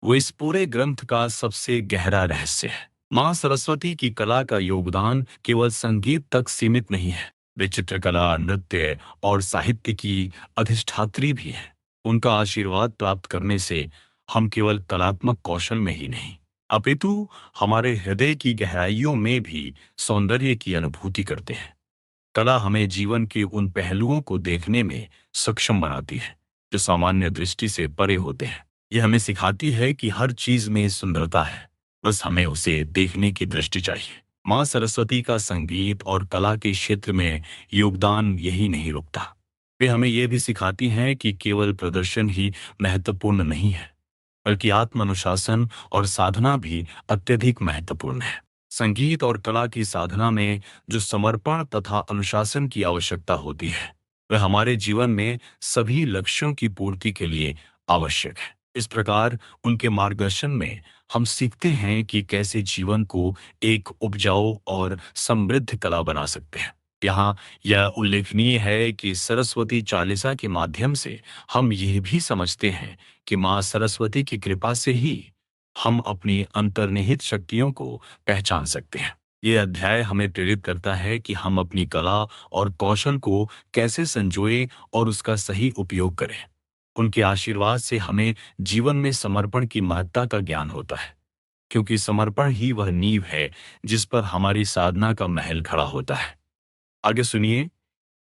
Speaker 1: वो इस पूरे ग्रंथ का सबसे गहरा रहस्य है। मां सरस्वती की कला का योगदान केवल संगीत तक सीमित नहीं है। वे चित्रकला, नृत्य और साहित्य की अधिष्ठात्री भी है। उनका आशीर्वाद प्राप्त करने से हम केवल कलात्मक कौशल में ही नहीं, अपितु हमारे हृदय की गहराइयों में भी सौंदर्य की अनुभूति करते हैं। कला हमें जीवन के उन पहलुओं को देखने में सक्षम बनाती है जो सामान्य दृष्टि से परे होते हैं। यह हमें सिखाती है कि हर चीज में सुंदरता है, बस हमें उसे देखने की दृष्टि चाहिए। मां सरस्वती का संगीत और कला के क्षेत्र में योगदान यही नहीं रुकता। वे हमें यह भी सिखाती हैं कि केवल प्रदर्शन ही महत्वपूर्ण नहीं है, बल्कि आत्म अनुशासन और साधना भी अत्यधिक महत्वपूर्ण है। संगीत और कला की साधना में जो समर्पण तथा अनुशासन की आवश्यकता होती है, वह हमारे जीवन में सभी लक्ष्यों की पूर्ति के लिए आवश्यक है। इस प्रकार उनके मार्गदर्शन में हम सीखते हैं कि कैसे जीवन को एक उपजाऊ और समृद्ध कला बना सकते हैं। यहाँ यह उल्लेखनीय है कि सरस्वती चालीसा के माध्यम से हम यह भी समझते हैं कि माँ सरस्वती की कृपा से ही हम अपनी अंतर्निहित शक्तियों को पहचान सकते हैं। ये अध्याय हमें प्रेरित करता है कि हम अपनी कला और कौशल को कैसे संजोएं और उसका सही उपयोग करें। उनके आशीर्वाद से हमें जीवन में समर्पण की महत्ता का ज्ञान होता है, क्योंकि समर्पण ही वह नींव है जिस पर हमारी साधना का महल खड़ा होता है। आगे सुनिए,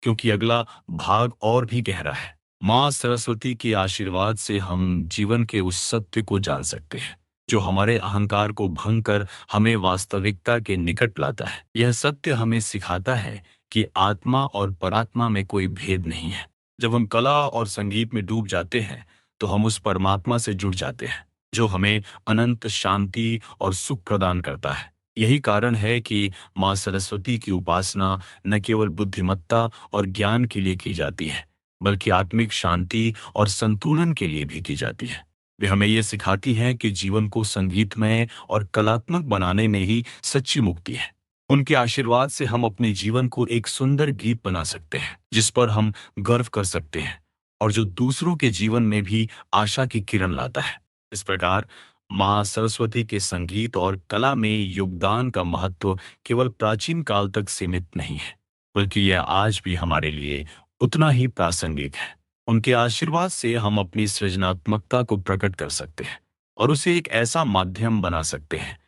Speaker 1: क्योंकि अगला भाग और भी गहरा है। माँ सरस्वती के आशीर्वाद से हम जीवन के उस सत्य को जान सकते हैं जो हमारे अहंकार को भंग कर हमें वास्तविकता के निकट लाता है। यह सत्य हमें सिखाता है कि आत्मा और परात्मा में कोई भेद नहीं है। जब हम कला और संगीत में डूब जाते हैं, तो हम उस परमात्मा से जुड़ जाते हैं जो हमें अनंत शांति और सुख प्रदान करता है। यही कारण है कि माँ सरस्वती की उपासना न केवल बुद्धिमत्ता और ज्ञान के लिए की जाती है, बल्कि आत्मिक शांति और संतुलन के लिए भी की जाती है। वे हमें यह सिखाती है कि जीवन को संगीतमय और कलात्मक बनाने में ही सच्ची मुक्ति है। उनके आशीर्वाद से हम अपने जीवन को एक सुंदर गीत बना सकते हैं जिस पर हम गर्व कर सकते हैं और जो दूसरों के जीवन में भी आशा की किरण लाता है। इस प्रकार माँ सरस्वती के संगीत और कला में योगदान का महत्व केवल प्राचीन काल तक सीमित नहीं है, बल्कि यह आज भी हमारे लिए उतना ही प्रासंगिक है। उनके आशीर्वाद से हम अपनी सृजनात्मकता को प्रकट कर सकते हैं और उसे एक ऐसा माध्यम बना सकते हैं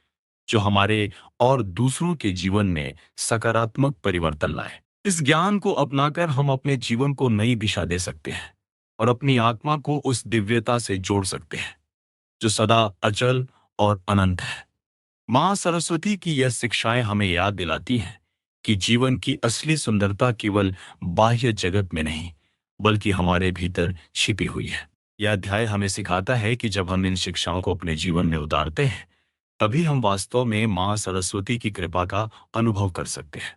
Speaker 1: जो हमारे और दूसरों के जीवन में सकारात्मक परिवर्तन लाए। इस ज्ञान को अपनाकर हम अपने जीवन को नई दिशा दे सकते हैं और अपनी आत्मा को उस दिव्यता से जोड़ सकते हैं जो सदा अचल और अनंत है। माँ सरस्वती की यह शिक्षाएं हमें याद दिलाती हैं कि जीवन की असली सुंदरता केवल बाह्य जगत में नहीं, बल्कि हमारे भीतर छिपी हुई है। यह अध्याय हमें सिखाता है कि जब हम इन शिक्षाओं को अपने जीवन में उतारते हैं, तभी हम वास्तव में माँ सरस्वती की कृपा का अनुभव कर सकते हैं।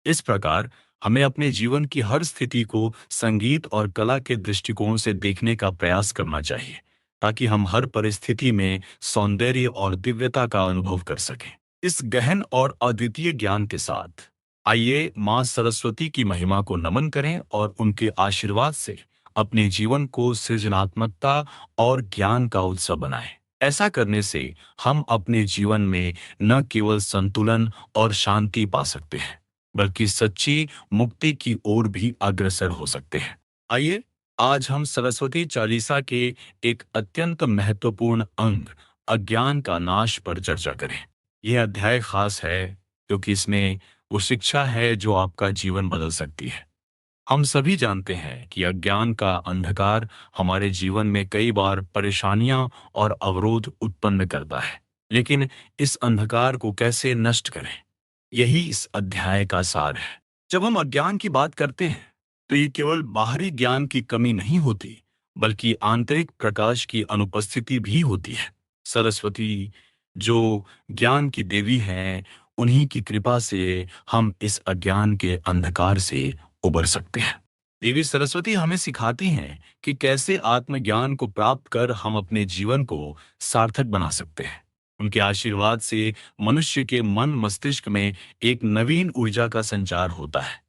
Speaker 1: इस प्रकार हमें अपने जीवन की हर स्थिति को संगीत और कला के दृष्टिकोण से देखने का प्रयास करना चाहिए, ताकि हम हर परिस्थिति में सौंदर्य और दिव्यता का अनुभव कर सकें। इस गहन और अद्वितीय ज्ञान के साथ आइए माँ सरस्वती की महिमा को नमन करें और उनके आशीर्वाद से अपने जीवन को सृजनात्मकता और ज्ञान का उत्सव बनाएं। ऐसा करने से हम अपने जीवन में न केवल संतुलन और शांति पा सकते हैं, बल्कि सच्ची मुक्ति की ओर भी अग्रसर हो सकते हैं। आइए आज हम सरस्वती चालीसा के एक अत्यंत महत्वपूर्ण अंग अज्ञान का नाश पर चर्चा करें। यह अध्याय खास है क्योंकि इसमें वो शिक्षा है जो आपका जीवन बदल सकती है। हम सभी जानते हैं कि अज्ञान का अंधकार हमारे जीवन में कई बार परेशानियां और अवरोध उत्पन्न करता है, लेकिन इस अंधकार को कैसे नष्ट करें, यही इस अध्याय का सार है। जब हम अज्ञान की बात करते हैं, तो ये केवल बाहरी ज्ञान की कमी नहीं होती, बल्कि आंतरिक प्रकाश की अनुपस्थिति भी होती है। सरस्वती, जो ज्ञान की देवी हैं, उन्हीं की कृपा से हम इस अज्ञान के अंधकार से उबर सकते हैं। देवी सरस्वती हमें सिखाती हैं कि कैसे आत्मज्ञान को प्राप्त कर हम अपने जीवन को सार्थक बना सकते हैं। उनके आशीर्वाद से मनुष्य के मन मस्तिष्क में एक नवीन ऊर्जा का संचार होता है,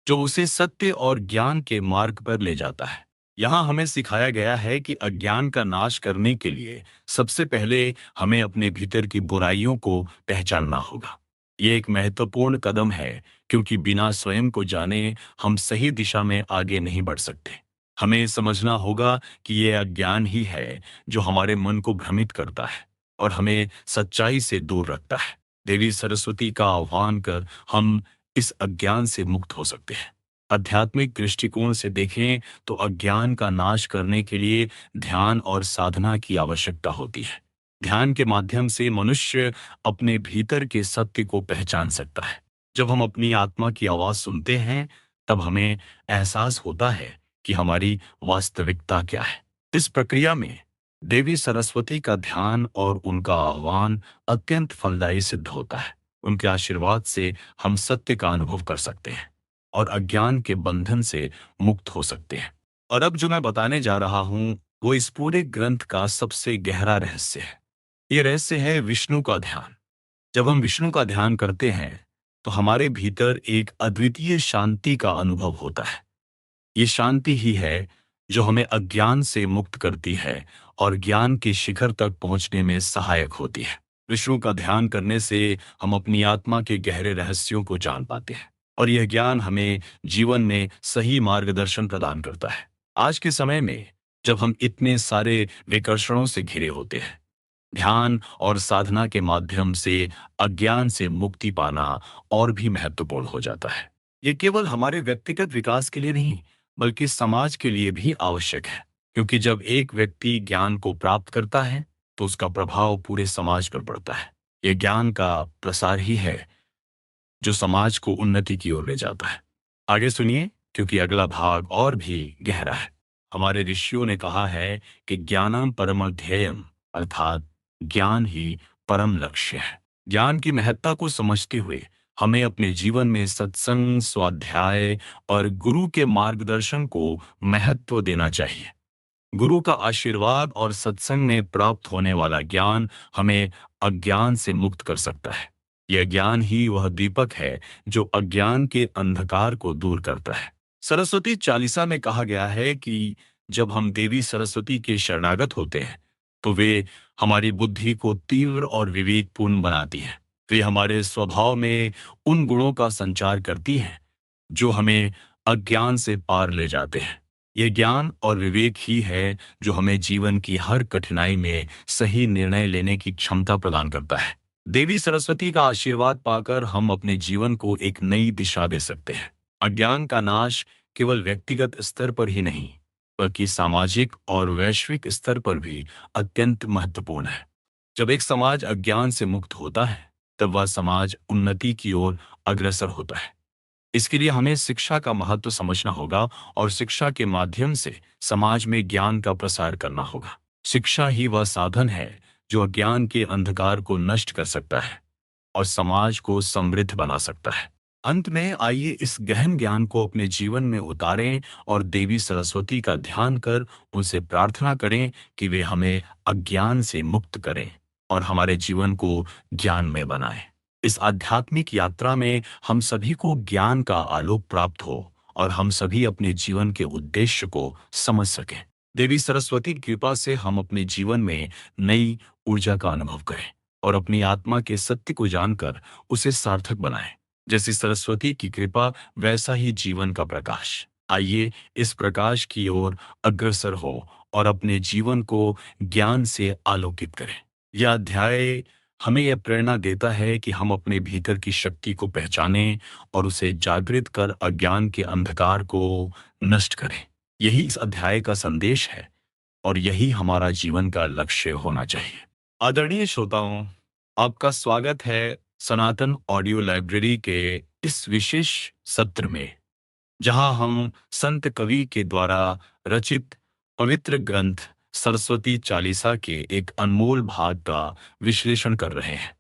Speaker 1: जो उसे सत्य और ज्ञान के मार्ग पर ले जाता है। यहाँ हमें सिखाया गया है कि अज्ञान का नाश करने के लिए सबसे पहले हमें अपने भीतर की बुराइयों को पहचानना होगा। ये एक महत्वपूर्ण कदम है, क्योंकि बिना स्वयं को जाने हम सही दिशा में आगे नहीं बढ़ सकते। हमें समझना होगा कि ये अज्ञान ही है जो हमारे मन को भ्रमित करता है और हमें सच्चाई से दूर रखता है। देवी सरस्वती का आह्वान कर हम इस अज्ञान से मुक्त हो सकते हैं। आध्यात्मिक दृष्टिकोण से देखें तो अज्ञान का नाश करने के लिए ध्यान और साधना की आवश्यकता होती है। ध्यान के माध्यम से मनुष्य अपने भीतर के सत्य को पहचान सकता है। जब हम अपनी आत्मा की आवाज सुनते हैं, तब हमें एहसास होता है कि हमारी वास्तविकता क्या है। इस प्रक्रिया में देवी सरस्वती का ध्यान और उनका आह्वान अत्यंत फलदायी सिद्ध होता है। उनके आशीर्वाद से हम सत्य का अनुभव कर सकते हैं और अज्ञान के बंधन से मुक्त हो सकते हैं। और अब जो मैं बताने जा रहा हूं, वो इस पूरे ग्रंथ का सबसे गहरा रहस्य है। ये रहस्य है विष्णु का ध्यान। जब हम विष्णु का ध्यान करते हैं, तो हमारे भीतर एक अद्वितीय शांति का अनुभव होता है। ये शांति ही है जो हमें अज्ञान से मुक्त करती है और ज्ञान के शिखर तक पहुंचने में सहायक होती है। विष्णु का ध्यान करने से हम अपनी आत्मा के गहरे रहस्यों को जान पाते हैं और यह ज्ञान हमें जीवन में सही मार्गदर्शन प्रदान करता है। आज के समय में जब हम इतने सारे विकर्षणों से घिरे होते हैं, ध्यान और साधना के माध्यम से अज्ञान से मुक्ति पाना और भी महत्वपूर्ण हो जाता है। ये केवल हमारे व्यक्तिगत विकास के लिए नहीं, बल्कि समाज के लिए भी आवश्यक है, क्योंकि जब एक व्यक्ति ज्ञान को प्राप्त करता है, तो उसका प्रभाव पूरे समाज पर पड़ता है। ये ज्ञान का प्रसार ही है जो समाज को उन्नति की ओर ले जाता है। आगे सुनिए, क्योंकि अगला भाग और भी गहरा है। हमारे ऋषियों ने कहा है कि ज्ञानम परम ध्येयम, अर्थात ज्ञान ही परम लक्ष्य है। ज्ञान की महत्ता को समझते हुए हमें अपने जीवन में सत्संग, स्वाध्याय और गुरु के मार्गदर्शन को महत्व देना चाहिए। गुरु का आशीर्वाद और सत्संग में प्राप्त होने वाला ज्ञान हमें अज्ञान से मुक्त कर सकता है। यह ज्ञान ही वह दीपक है जो अज्ञान के अंधकार को दूर करता है। सरस्वती चालीसा में कहा गया है कि जब हम देवी सरस्वती के शरणागत होते हैं, तो वे हमारी बुद्धि को तीव्र और विवेकपूर्ण बनाती है। वे हमारे स्वभाव में उन गुणों का संचार करती हैं जो हमें अज्ञान से पार ले जाते हैं। ये ज्ञान और विवेक ही है जो हमें जीवन की हर कठिनाई में सही निर्णय लेने की क्षमता प्रदान करता है। देवी सरस्वती का आशीर्वाद पाकर हम अपने जीवन को एक नई दिशा दे सकते हैं। अज्ञान का नाश केवल व्यक्तिगत स्तर पर ही नहीं, बल्कि सामाजिक और वैश्विक स्तर पर भी अत्यंत महत्वपूर्ण है। जब एक समाज अज्ञान से मुक्त होता है, तब वह समाज उन्नति की ओर अग्रसर होता है। इसके लिए हमें शिक्षा का महत्व समझना होगा और शिक्षा के माध्यम से समाज में ज्ञान का प्रसार करना होगा। शिक्षा ही वह साधन है जो अज्ञान के अंधकार को नष्ट कर सकता है और समाज को समृद्ध बना सकता है। अंत में आइए इस गहन ज्ञान को अपने जीवन में उतारें और देवी सरस्वती का ध्यान कर उनसे प्रार्थना करें कि वे हमें अज्ञान से मुक्त करें और हमारे जीवन को ज्ञान में बनाएं। इस आध्यात्मिक यात्रा में हम सभी को ज्ञान का आलोक प्राप्त हो और हम सभी अपने जीवन के उद्देश्य को समझ सकें। देवी सरस्वती की कृपा से हम अपने जीवन में नई ऊर्जा का अनुभव करें और अपनी आत्मा के सत्य को जानकर उसे सार्थक बनाएं। जैसी सरस्वती की कृपा वैसा ही जीवन का प्रकाश। आइए इस प्रकाश की ओर अग्रसर हो और अपने जीवन को ज्ञान से आलोकित करें। यह अध्याय हमें यह प्रेरणा देता है कि हम अपने भीतर की शक्ति को पहचानें और उसे जागृत कर अज्ञान के अंधकार को नष्ट करें। यही इस अध्याय का संदेश है और यही हमारा जीवन का लक्ष्य होना चाहिए। आदरणीय श्रोताओं, आपका स्वागत है सनातन ऑडियो लाइब्रेरी के इस विशेष सत्र में, जहां हम संत कवि के द्वारा रचित पवित्र ग्रंथ सरस्वती चालीसा के एक अनमोल भाग का विश्लेषण कर रहे हैं।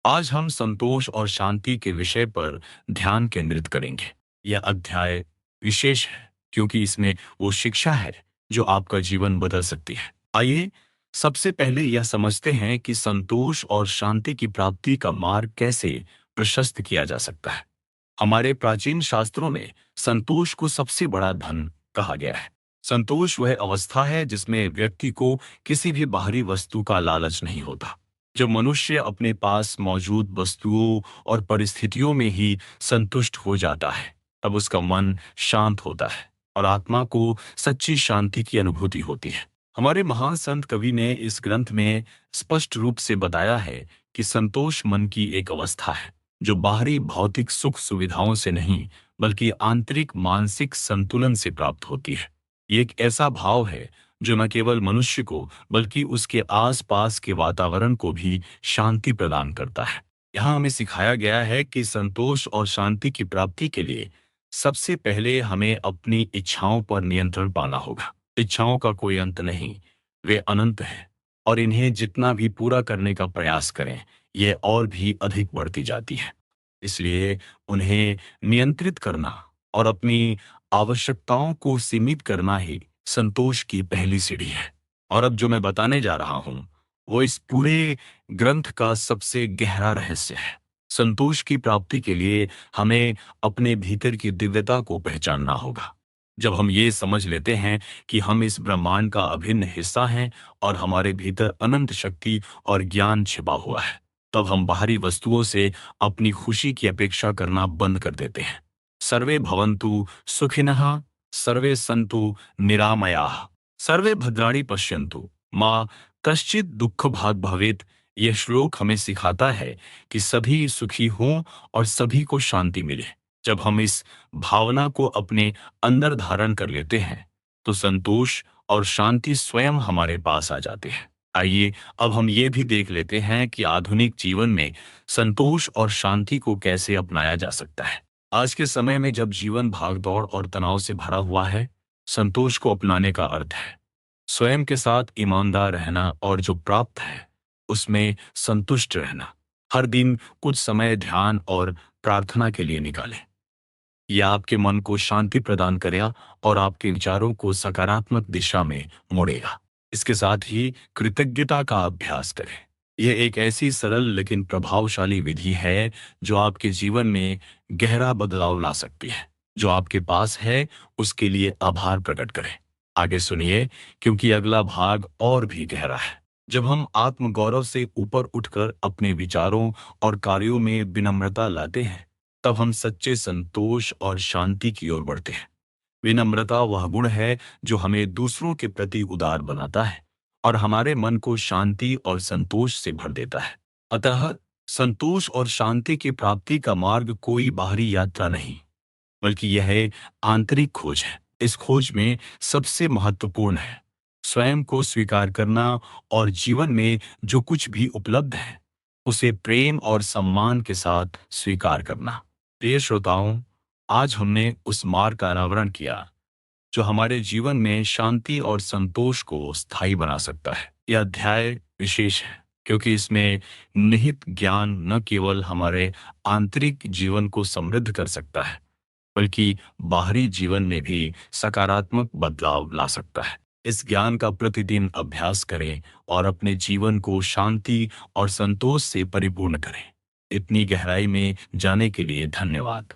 Speaker 1: आज हम संतोष और शांति के विषय पर ध्यान केंद्रित करेंगे। यह अध्याय विशेष है क्योंकि इसमें वो शिक्षा है जो आपका जीवन बदल सकती है। आइए सबसे पहले यह समझते हैं कि संतोष और शांति की प्राप्ति का मार्ग कैसे प्रशस्त किया जा सकता है। हमारे प्राचीन शास्त्रों में संतोष को सबसे बड़ा धन कहा गया है। संतोष वह अवस्था है जिसमें व्यक्ति को किसी भी बाहरी वस्तु का लालच नहीं होता। जब मनुष्य अपने पास मौजूद वस्तुओं और परिस्थितियों में ही संतुष्ट हो जाता है, तब उसका मन शांत होता है और आत्मा को सच्ची शांति की अनुभूति होती है। हमारे महान संत कवि ने इस ग्रंथ में स्पष्ट रूप से बताया है कि संतोष मन की एक अवस्था है जो बाहरी भौतिक सुख सुविधाओं से नहीं बल्कि आंतरिक मानसिक संतुलन से प्राप्त होती है। ये एक ऐसा भाव है जो न केवल मनुष्य को बल्कि उसके आसपास के वातावरण को भी शांति प्रदान करता है। यहाँ हमें सिखाया गया है कि संतोष और शांति की प्राप्ति के लिए सबसे पहले हमें अपनी इच्छाओं पर नियंत्रण पाना होगा। इच्छाओं का कोई अंत नहीं, वे अनंत हैं और इन्हें जितना भी पूरा करने का प्रयास करें, ये और भी अधिक बढ़ती जाती है। इसलिए उन्हें नियंत्रित करना और अपनी आवश्यकताओं को सीमित करना ही संतोष की पहली सीढ़ी है। और अब जो मैं बताने जा रहा हूं, वो इस पूरे ग्रंथ का सबसे गहरा रहस्य है। संतोष की प्राप्ति के लिए हमें अपने भीतर की दिव्यता को पहचानना होगा। जब हम ये समझ लेते हैं कि हम इस ब्रह्मांड का अभिन्न हिस्सा हैं और हमारे भीतर अनंत शक्ति और ज्ञान छिपा हुआ है, तब हम बाहरी वस्तुओं से अपनी खुशी की अपेक्षा करना बंद कर देते हैं। सर्वे भवन्तु सुखिनः, सर्वे सन्तु निरामयाः, सर्वे भद्राणि पश्यन्तु माँ कश्चित दुख भाग भवेत्। यह श्लोक हमें सिखाता है कि सभी सुखी हों और सभी को शांति मिले। जब हम इस भावना को अपने अंदर धारण कर लेते हैं, तो संतोष और शांति स्वयं हमारे पास आ जाते हैं। आइए अब हम ये भी देख लेते हैं कि आधुनिक जीवन में संतोष और शांति को कैसे अपनाया जा सकता है। आज के समय में जब जीवन भागदौड़ और तनाव से भरा हुआ है, संतोष को अपनाने का अर्थ है स्वयं के साथ ईमानदार रहना और जो प्राप्त है उसमें संतुष्ट रहना। हर दिन कुछ समय ध्यान और प्रार्थना के लिए निकालें। यह आपके मन को शांति प्रदान करेगा और आपके विचारों को सकारात्मक दिशा में मोड़ेगा। इसके साथ ही कृतज्ञता का अभ्यास करें। यह एक ऐसी सरल लेकिन प्रभावशाली विधि है जो आपके जीवन में गहरा बदलाव ला सकती है। जो आपके पास है उसके लिए आभार प्रकट करें। आगे सुनिए क्योंकि अगला भाग और भी गहरा है। जब हम आत्मगौरव से ऊपर उठकर अपने विचारों और कार्यों में विनम्रता लाते हैं, तब हम सच्चे संतोष और शांति की ओर बढ़ते हैं। विनम्रता वह गुण है जो हमें दूसरों के प्रति उदार बनाता है और हमारे मन को शांति और संतोष से भर देता है। अतः संतोष और शांति की प्राप्ति का मार्ग कोई बाहरी यात्रा नहीं, बल्कि यह एक आंतरिक खोज है। इस खोज में सबसे महत्वपूर्ण है स्वयं को स्वीकार करना और जीवन में जो कुछ भी उपलब्ध है उसे प्रेम और सम्मान के साथ स्वीकार करना। प्रिय श्रोताओं, आज हमने उस मार्ग का अनावरण किया जो हमारे जीवन में शांति और संतोष को स्थायी बना सकता है। यह अध्याय विशेष है क्योंकि इसमें निहित ज्ञान न केवल हमारे आंतरिक जीवन को समृद्ध कर सकता है, बल्कि बाहरी जीवन में भी सकारात्मक बदलाव ला सकता है। इस ज्ञान का प्रतिदिन अभ्यास करें और अपने जीवन को शांति और संतोष से परिपूर्ण करें। इतनी गहराई में जाने के लिए धन्यवाद।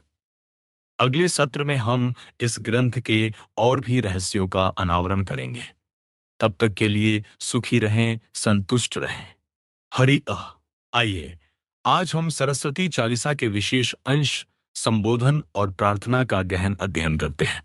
Speaker 1: अगले सत्र में हम इस ग्रंथ के और भी रहस्यों का अनावरण करेंगे। तब तक के लिए सुखी रहें, संतुष्ट रहें। हरि आइए आज हम सरस्वती चालीसा के विशेष अंश संबोधन और प्रार्थना का गहन अध्ययन करते हैं।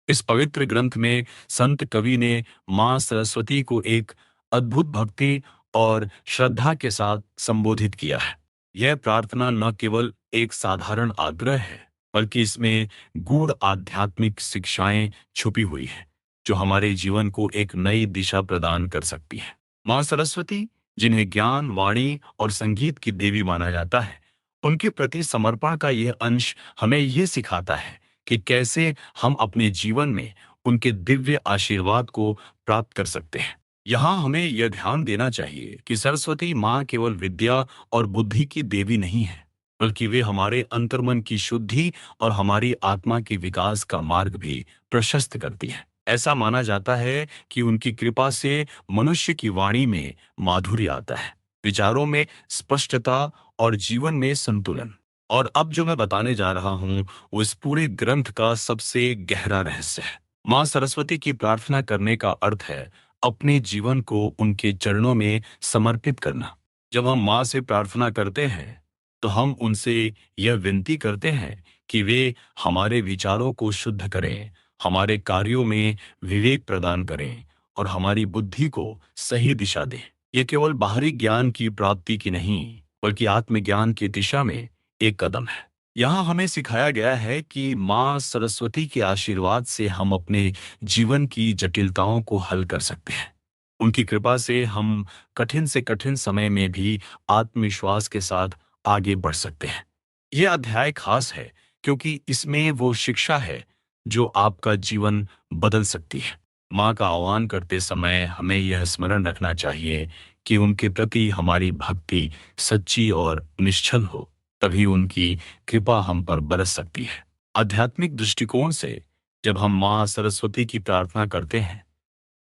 Speaker 1: इस पवित्र ग्रंथ में संत कवि ने मां सरस्वती को एक अद्भुत भक्ति और श्रद्धा के साथ संबोधित किया है। यह प्रार्थना न केवल एक साधारण आग्रह है, बल्कि इसमें गूढ़ आध्यात्मिक शिक्षाएं छुपी हुई हैं, जो हमारे जीवन को एक नई दिशा प्रदान कर सकती है। मां सरस्वती, जिन्हें ज्ञान, वाणी और संगीत की देवी माना जाता है, उनके प्रति समर्पण का यह अंश हमें यह सिखाता है कि कैसे हम अपने जीवन में उनके दिव्य आशीर्वाद को प्राप्त कर सकते हैं। यहाँ हमें यह ध्यान देना चाहिए कि सरस्वती माँ केवल विद्या और बुद्धि की देवी नहीं है, बल्कि वे हमारे अंतर्मन की शुद्धि और हमारी आत्मा के विकास का मार्ग भी प्रशस्त करती है। ऐसा माना जाता है कि उनकी कृपा से मनुष्य की वाणी में माधुर्य आता है, विचारों में स्पष्टता और जीवन में संतुलन। और अब जो मैं बताने जा रहा हूँ वो इस पूरे ग्रंथ का सबसे गहरा रहस्य है। माँ सरस्वती की प्रार्थना करने का अर्थ है अपने जीवन को उनके चरणों में समर्पित करना। जब हम माँ से प्रार्थना करते हैं तो हम उनसे यह विनती करते हैं कि वे हमारे विचारों को शुद्ध करें, हमारे कार्यों में विवेक प्रदान करें और हमारी बुद्धि को सही दिशा दें। ये केवल बाहरी ज्ञान की प्राप्ति की नहीं, बल्कि आत्मज्ञान की दिशा में एक कदम है। यहाँ हमें सिखाया गया है कि माँ सरस्वती के आशीर्वाद से हम अपने जीवन की जटिलताओं को हल कर सकते हैं। उनकी कृपा से हम कठिन से कठिन समय में भी आत्मविश्वास के साथ आगे बढ़ सकते हैं। यह अध्याय खास है क्योंकि इसमें वो शिक्षा है जो आपका जीवन बदल सकती है। माँ का आह्वान करते समय हमें यह स्मरण रखना चाहिए कि उनके प्रति हमारी भक्ति सच्ची और निश्चल हो, तभी उनकी कृपा हम पर बरस सकती है। आध्यात्मिक दृष्टिकोण से जब हम माँ सरस्वती की प्रार्थना करते हैं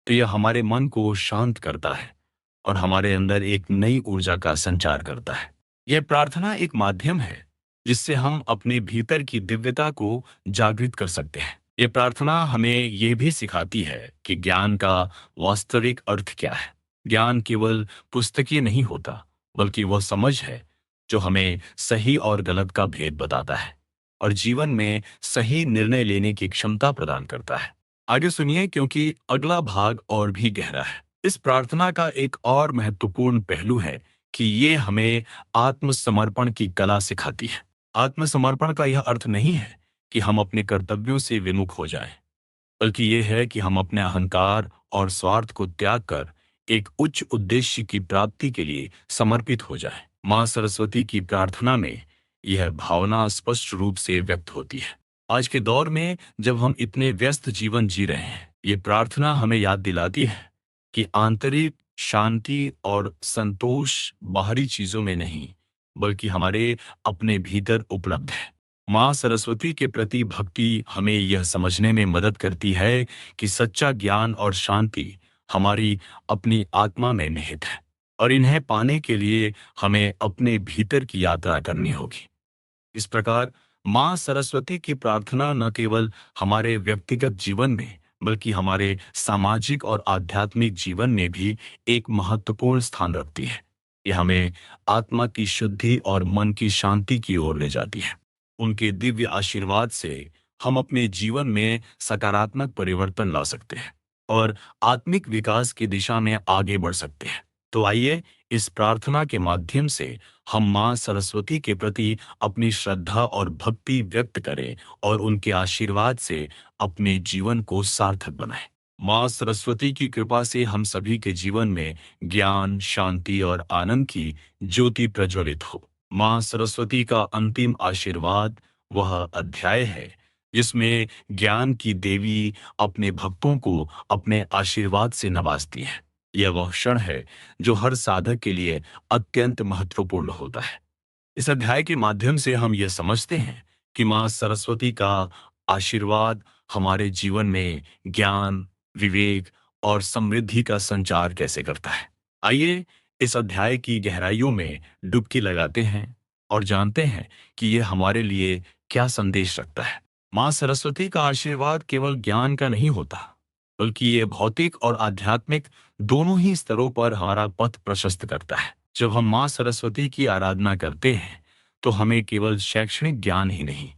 Speaker 1: तो यह हमारे मन को शांत करता है और हमारे अंदर एक नई ऊर्जा का संचार करता है। यह प्रार्थना एक माध्यम है जिससे हम अपने भीतर की दिव्यता को जागृत कर सकते हैं। यह प्रार्थना हमें यह भी सिखाती है कि ज्ञान का वास्तविक अर्थ क्या है। ज्ञान केवल पुस्तकीय नहीं होता, बल्कि वह समझ है जो हमें सही और गलत का भेद बताता है और जीवन में सही निर्णय लेने की क्षमता प्रदान करता है। आगे सुनिए क्योंकि अगला भाग और भी गहरा है। इस प्रार्थना का एक और महत्वपूर्ण पहलू है कि ये हमें आत्मसमर्पण की कला सिखाती है। आत्मसमर्पण का यह अर्थ नहीं है कि हम अपने कर्तव्यों से विमुख हो जाएं, बल्कि यह है कि हम अपने अहंकार और स्वार्थ को त्याग कर एक उच्च उद्देश्य की प्राप्ति के लिए समर्पित हो जाएं। माँ सरस्वती की प्रार्थना में यह भावना स्पष्ट रूप से व्यक्त होती है। आज के दौर में जब हम इतने व्यस्त जीवन जी रहे हैं, ये प्रार्थना हमें याद दिलाती है कि आंतरिक शांति और संतोष बाहरी चीजों में नहीं, बल्कि हमारे अपने भीतर उपलब्ध है। माँ सरस्वती के प्रति भक्ति हमें यह समझने में मदद करती है कि सच्चा ज्ञान और शांति हमारी अपनी आत्मा में निहित है और इन्हें पाने के लिए हमें अपने भीतर की यात्रा करनी होगी। इस प्रकार माँ सरस्वती की प्रार्थना न केवल हमारे व्यक्तिगत जीवन में, बल्कि हमारे सामाजिक और आध्यात्मिक जीवन में भी एक महत्वपूर्ण स्थान रखती है। यह हमें आत्मा की शुद्धि और मन की शांति की ओर ले जाती है। उनके दिव्य आशीर्वाद से हम अपने जीवन में सकारात्मक परिवर्तन ला सकते हैं और आत्मिक विकास की दिशा में आगे बढ़ सकते हैं। तो आइए इस प्रार्थना के माध्यम से हम माँ सरस्वती के प्रति अपनी श्रद्धा और भक्ति व्यक्त करें और उनके आशीर्वाद से अपने जीवन को सार्थक बनाएं। माँ सरस्वती की कृपा से हम सभी के जीवन में ज्ञान, शांति और आनंद की ज्योति प्रज्वलित हो। माँ सरस्वती का अंतिम आशीर्वाद वह अध्याय है जिसमें ज्ञान की देवी अपने भक्तों को अपने आशीर्वाद से नवाजती है। यह वह क्षण है जो हर साधक के लिए अत्यंत महत्वपूर्ण होता है। इस अध्याय के माध्यम से हम यह समझते हैं कि माँ सरस्वती का आशीर्वाद हमारे जीवन में ज्ञान, विवेक और समृद्धि का संचार कैसे करता है। आइए इस अध्याय की गहराइयों में डुबकी लगाते हैं और जानते हैं कि यह हमारे लिए क्या संदेश रखता है। माँ सरस्वती का आशीर्वाद केवल ज्ञान का नहीं होता, बल्कि ये भौतिक और आध्यात्मिक दोनों ही स्तरों पर हमारा पथ प्रशस्त करता है। जब हम माँ सरस्वती की आराधना करते हैं तो हमें केवल शैक्षणिक ज्ञान ही नहीं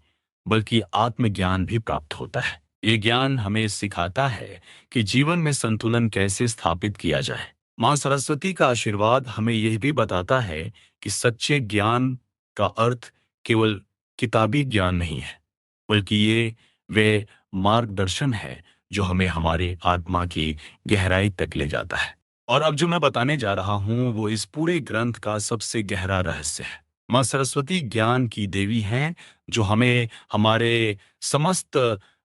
Speaker 1: बल्कि आत्मज्ञान भी प्राप्त होता है। ये ज्ञान हमें सिखाता है कि जीवन में संतुलन कैसे स्थापित किया जाए। माँ सरस्वती का आशीर्वाद हमें यह भी बताता है कि सच्चे ज्ञान का अर्थ केवल किताबी ज्ञान नहीं है, बल्कि ये वे मार्गदर्शन है जो हमें हमारे आत्मा की गहराई तक ले जाता है। और अब जो मैं बताने जा रहा हूँ वो इस पूरे ग्रंथ का सबसे गहरा रहस्य है। माँ सरस्वती ज्ञान की देवी हैं जो हमें हमारे समस्त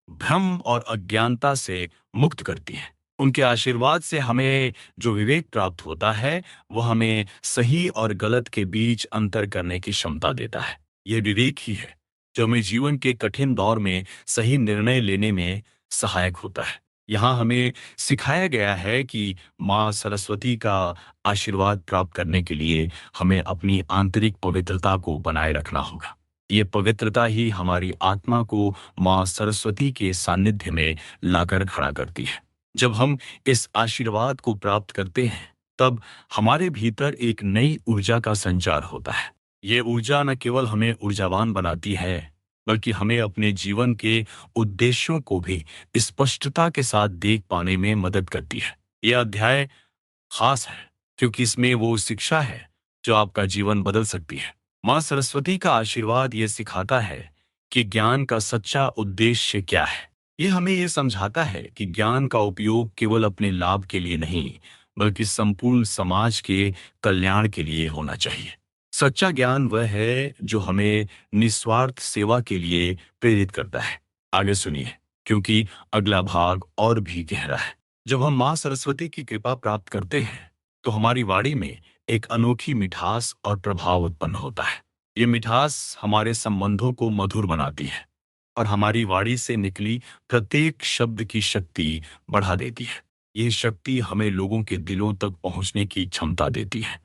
Speaker 1: भ्रम और अज्ञानता से मुक्त करती हैं। उनके आशीर्वाद से हमें जो विवेक प्राप्त होता है वो हमें सही और गलत के बीच अंतर करने की क्षमता देता है। ये विवेक ही है जो हमें जीवन के कठिन दौर में सही निर्णय लेने में सहायक होता है। यहाँ हमें सिखाया गया है कि माँ सरस्वती का आशीर्वाद प्राप्त करने के लिए हमें अपनी आंतरिक पवित्रता को बनाए रखना होगा। ये पवित्रता ही हमारी आत्मा को माँ सरस्वती के सानिध्य में लाकर खड़ा करती है। जब हम इस आशीर्वाद को प्राप्त करते हैं तब हमारे भीतर एक नई ऊर्जा का संचार होता है। ये ऊर्जा न केवल हमें ऊर्जावान बनाती है बल्कि हमें अपने जीवन के उद्देश्यों को भी स्पष्टता के साथ देख पाने में मदद करती है। यह अध्याय खास है क्योंकि इसमें वो शिक्षा है जो आपका जीवन बदल सकती है। माँ सरस्वती का आशीर्वाद ये सिखाता है कि ज्ञान का सच्चा उद्देश्य क्या है। ये हमें ये समझाता है कि ज्ञान का उपयोग केवल अपने लाभ के लिए नहीं बल्कि संपूर्ण समाज के कल्याण के लिए होना चाहिए। सच्चा ज्ञान वह है जो हमें निस्वार्थ सेवा के लिए प्रेरित करता है। आगे सुनिए क्योंकि अगला भाग और भी गहरा है। जब हम माँ सरस्वती की कृपा प्राप्त करते हैं तो हमारी वाणी में एक अनोखी मिठास और प्रभाव उत्पन्न होता है। ये मिठास हमारे संबंधों को मधुर बनाती है और हमारी वाणी से निकली प्रत्येक शब्द की शक्ति बढ़ा देती है। ये शक्ति हमें लोगों के दिलों तक पहुंचने की क्षमता देती है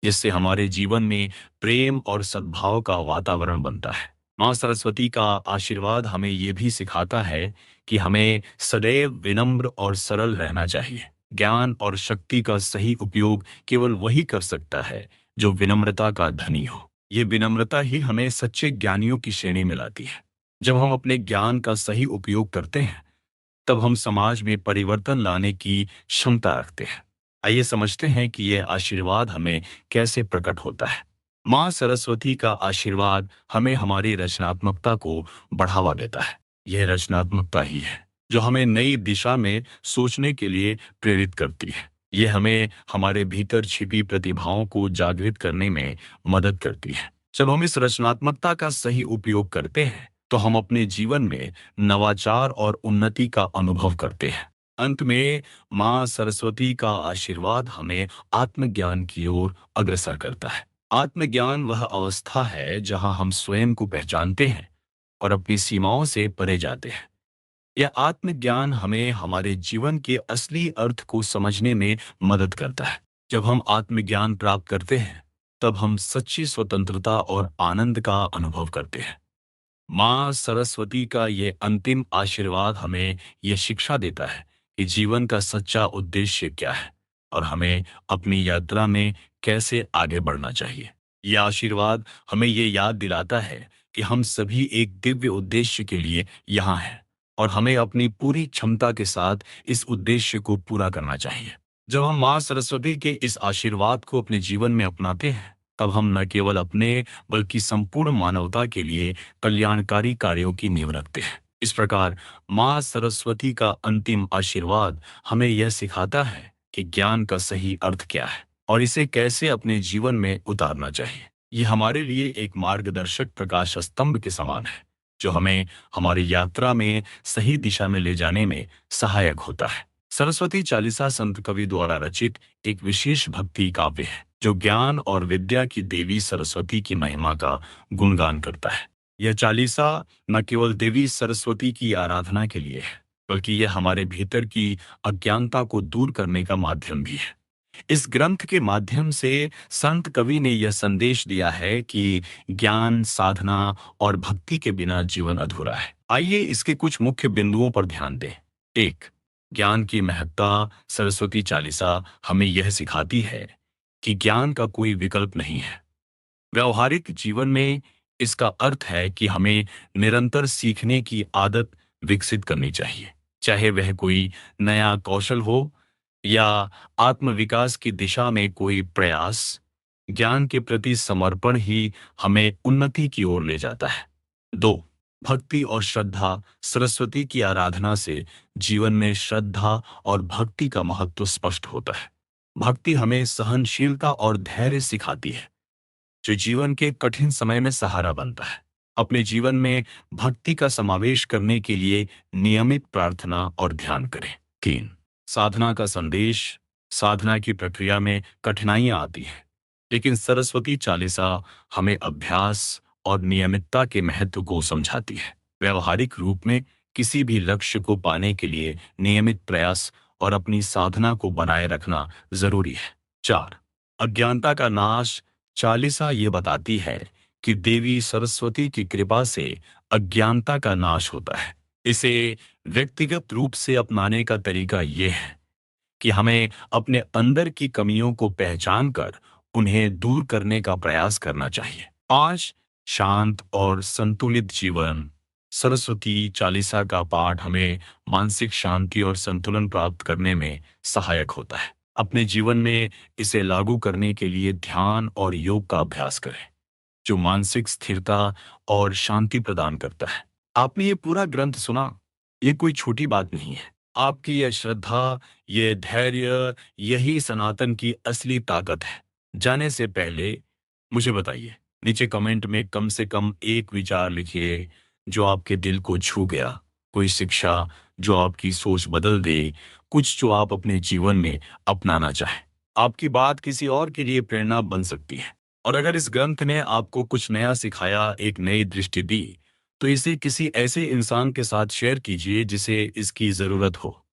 Speaker 1: जिससे हमारे जीवन में प्रेम और सद्भाव का वातावरण बनता है। माँ सरस्वती का आशीर्वाद हमें ये भी सिखाता है कि हमें सदैव विनम्र और सरल रहना चाहिए। ज्ञान और शक्ति का सही उपयोग केवल वही कर सकता है जो विनम्रता का धनी हो। ये विनम्रता ही हमें सच्चे ज्ञानियों की श्रेणी में लाती है। जब हम अपने ज्ञान का सही उपयोग करते हैं तब हम समाज में परिवर्तन लाने की क्षमता रखते हैं। आइए समझते हैं कि यह आशीर्वाद हमें कैसे प्रकट होता है। माँ सरस्वती का आशीर्वाद हमें हमारी रचनात्मकता को बढ़ावा देता है। यह रचनात्मकता ही है जो हमें नई दिशा में सोचने के लिए प्रेरित करती है। यह हमें हमारे भीतर छिपी प्रतिभाओं को जागृत करने में मदद करती है। जब हम इस रचनात्मकता का सही उपयोग करते हैं तो हम अपने जीवन में नवाचार और उन्नति का अनुभव करते हैं। अंत में माँ सरस्वती का आशीर्वाद हमें आत्मज्ञान की ओर अग्रसर करता है। आत्मज्ञान वह अवस्था है जहाँ हम स्वयं को पहचानते हैं और अपनी सीमाओं से परे जाते हैं। यह आत्मज्ञान हमें हमारे जीवन के असली अर्थ को समझने में मदद करता है। जब हम आत्मज्ञान प्राप्त करते हैं तब हम सच्ची स्वतंत्रता और आनंद का अनुभव करते हैं। माँ सरस्वती का ये अंतिम आशीर्वाद हमें यह शिक्षा देता है कि जीवन का सच्चा उद्देश्य क्या है और हमें अपनी यात्रा में कैसे आगे बढ़ना चाहिए। यह आशीर्वाद हमें ये याद दिलाता है कि हम सभी एक दिव्य उद्देश्य के लिए यहाँ हैं और हमें अपनी पूरी क्षमता के साथ इस उद्देश्य को पूरा करना चाहिए। जब हम माँ सरस्वती के इस आशीर्वाद को अपने जीवन में अपनाते हैं तब हम न केवल अपने बल्कि संपूर्ण मानवता के लिए कल्याणकारी कार्यों की नींव रखते हैं। इस प्रकार माँ सरस्वती का अंतिम आशीर्वाद हमें यह सिखाता है कि ज्ञान का सही अर्थ क्या है और इसे कैसे अपने जीवन में उतारना चाहिए। ये हमारे लिए एक मार्गदर्शक प्रकाश स्तंभ के समान है, जो हमें हमारी यात्रा में सही दिशा में ले जाने में सहायक होता है। सरस्वती चालीसा संत कवि द्वारा रचित एक विशेष भक्ति काव्य है, जो ज्ञान और विद्या की देवी सरस्वती की महिमा का गुणगान करता है। यह चालीसा न केवल देवी सरस्वती की आराधना के लिए है, बल्कि यह हमारे भीतर की अज्ञानता को दूर करने का माध्यम भी है। इस ग्रंथ के माध्यम से संत कवि ने यह संदेश दिया है कि ज्ञान, साधना और भक्ति के बिना जीवन अधूरा है। आइए इसके कुछ मुख्य बिंदुओं पर ध्यान दें। एक, ज्ञान की महत्ता। सरस्वती चालीसा हमें यह सिखाती है कि ज्ञान का कोई विकल्प नहीं है। व्यवहारिक जीवन में इसका अर्थ है कि हमें निरंतर सीखने की आदत विकसित करनी चाहिए, चाहे वह कोई नया कौशल हो या आत्मविकास की दिशा में कोई प्रयास। ज्ञान के प्रति समर्पण ही हमें उन्नति की ओर ले जाता है। दो, भक्ति और श्रद्धा। सरस्वती की आराधना से जीवन में श्रद्धा और भक्ति का महत्व स्पष्ट होता है। भक्ति हमें सहनशीलता और धैर्य सिखाती है, जो जीवन के कठिन समय में सहारा बनता है। अपने जीवन में भक्ति का समावेश करने के लिए नियमित प्रार्थना और ध्यान करें। तीन, साधना का संदेश। साधना की प्रक्रिया में कठिनाइयां आती हैं, लेकिन सरस्वती चालीसा हमें अभ्यास और नियमितता के महत्व को समझाती है। व्यवहारिक रूप में किसी भी लक्ष्य को पाने के लिए नियमित प्रयास और अपनी साधना को बनाए रखना जरूरी है। चार, अज्ञानता का नाश। चालीसा ये बताती है कि देवी सरस्वती की कृपा से अज्ञानता का नाश होता है। इसे व्यक्तिगत रूप से अपनाने का तरीका ये है कि हमें अपने अंदर की कमियों को पहचान कर उन्हें दूर करने का प्रयास करना चाहिए। पांच, शांत और संतुलित जीवन। सरस्वती चालीसा का पाठ हमें मानसिक शांति और संतुलन प्राप्त करने में सहायक होता है। अपने जीवन में इसे लागू करने के लिए ध्यान और योग का अभ्यास करें, जो मानसिक स्थिरता और शांति प्रदान करता है। आपने ये पूरा ग्रंथ सुना, ये कोई छोटी बात नहीं है। आपकी यह श्रद्धा, ये धैर्य, यही सनातन की असली ताकत है। जाने से पहले मुझे बताइए, नीचे कमेंट में कम से कम एक विचार लिखिए जो आपके दिल को छू गया। कोई शिक्षा जो आपकी सोच बदल दे, कुछ जो आप अपने जीवन में अपनाना चाहें। आपकी बात किसी और के लिए प्रेरणा बन सकती है। और अगर इस ग्रंथ ने आपको कुछ नया सिखाया, एक नई दृष्टि दी, तो इसे किसी ऐसे इंसान के साथ शेयर कीजिए जिसे इसकी जरूरत हो।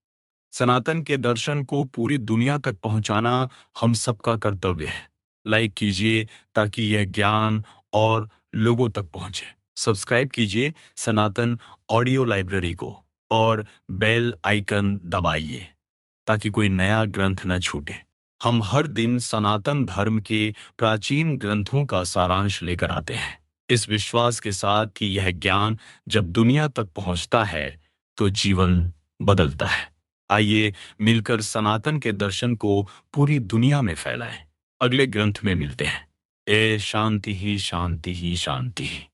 Speaker 1: सनातन के दर्शन को पूरी दुनिया तक पहुंचाना हम सबका कर्तव्य है। लाइक कीजिए ताकि यह ज्ञान और लोगों तक पहुंचे। सब्सक्राइब कीजिए सनातन ऑडियो लाइब्रेरी को और बेल आइकन दबाइए ताकि कोई नया ग्रंथ न छूटे। हम हर दिन सनातन धर्म के प्राचीन ग्रंथों का सारांश लेकर आते हैं, इस विश्वास के साथ कि यह ज्ञान जब दुनिया तक पहुंचता है तो जीवन बदलता है। आइए मिलकर सनातन के दर्शन को पूरी दुनिया में फैलाएं। अगले ग्रंथ में मिलते हैं। ए शांति ही शांति ही शांति ही।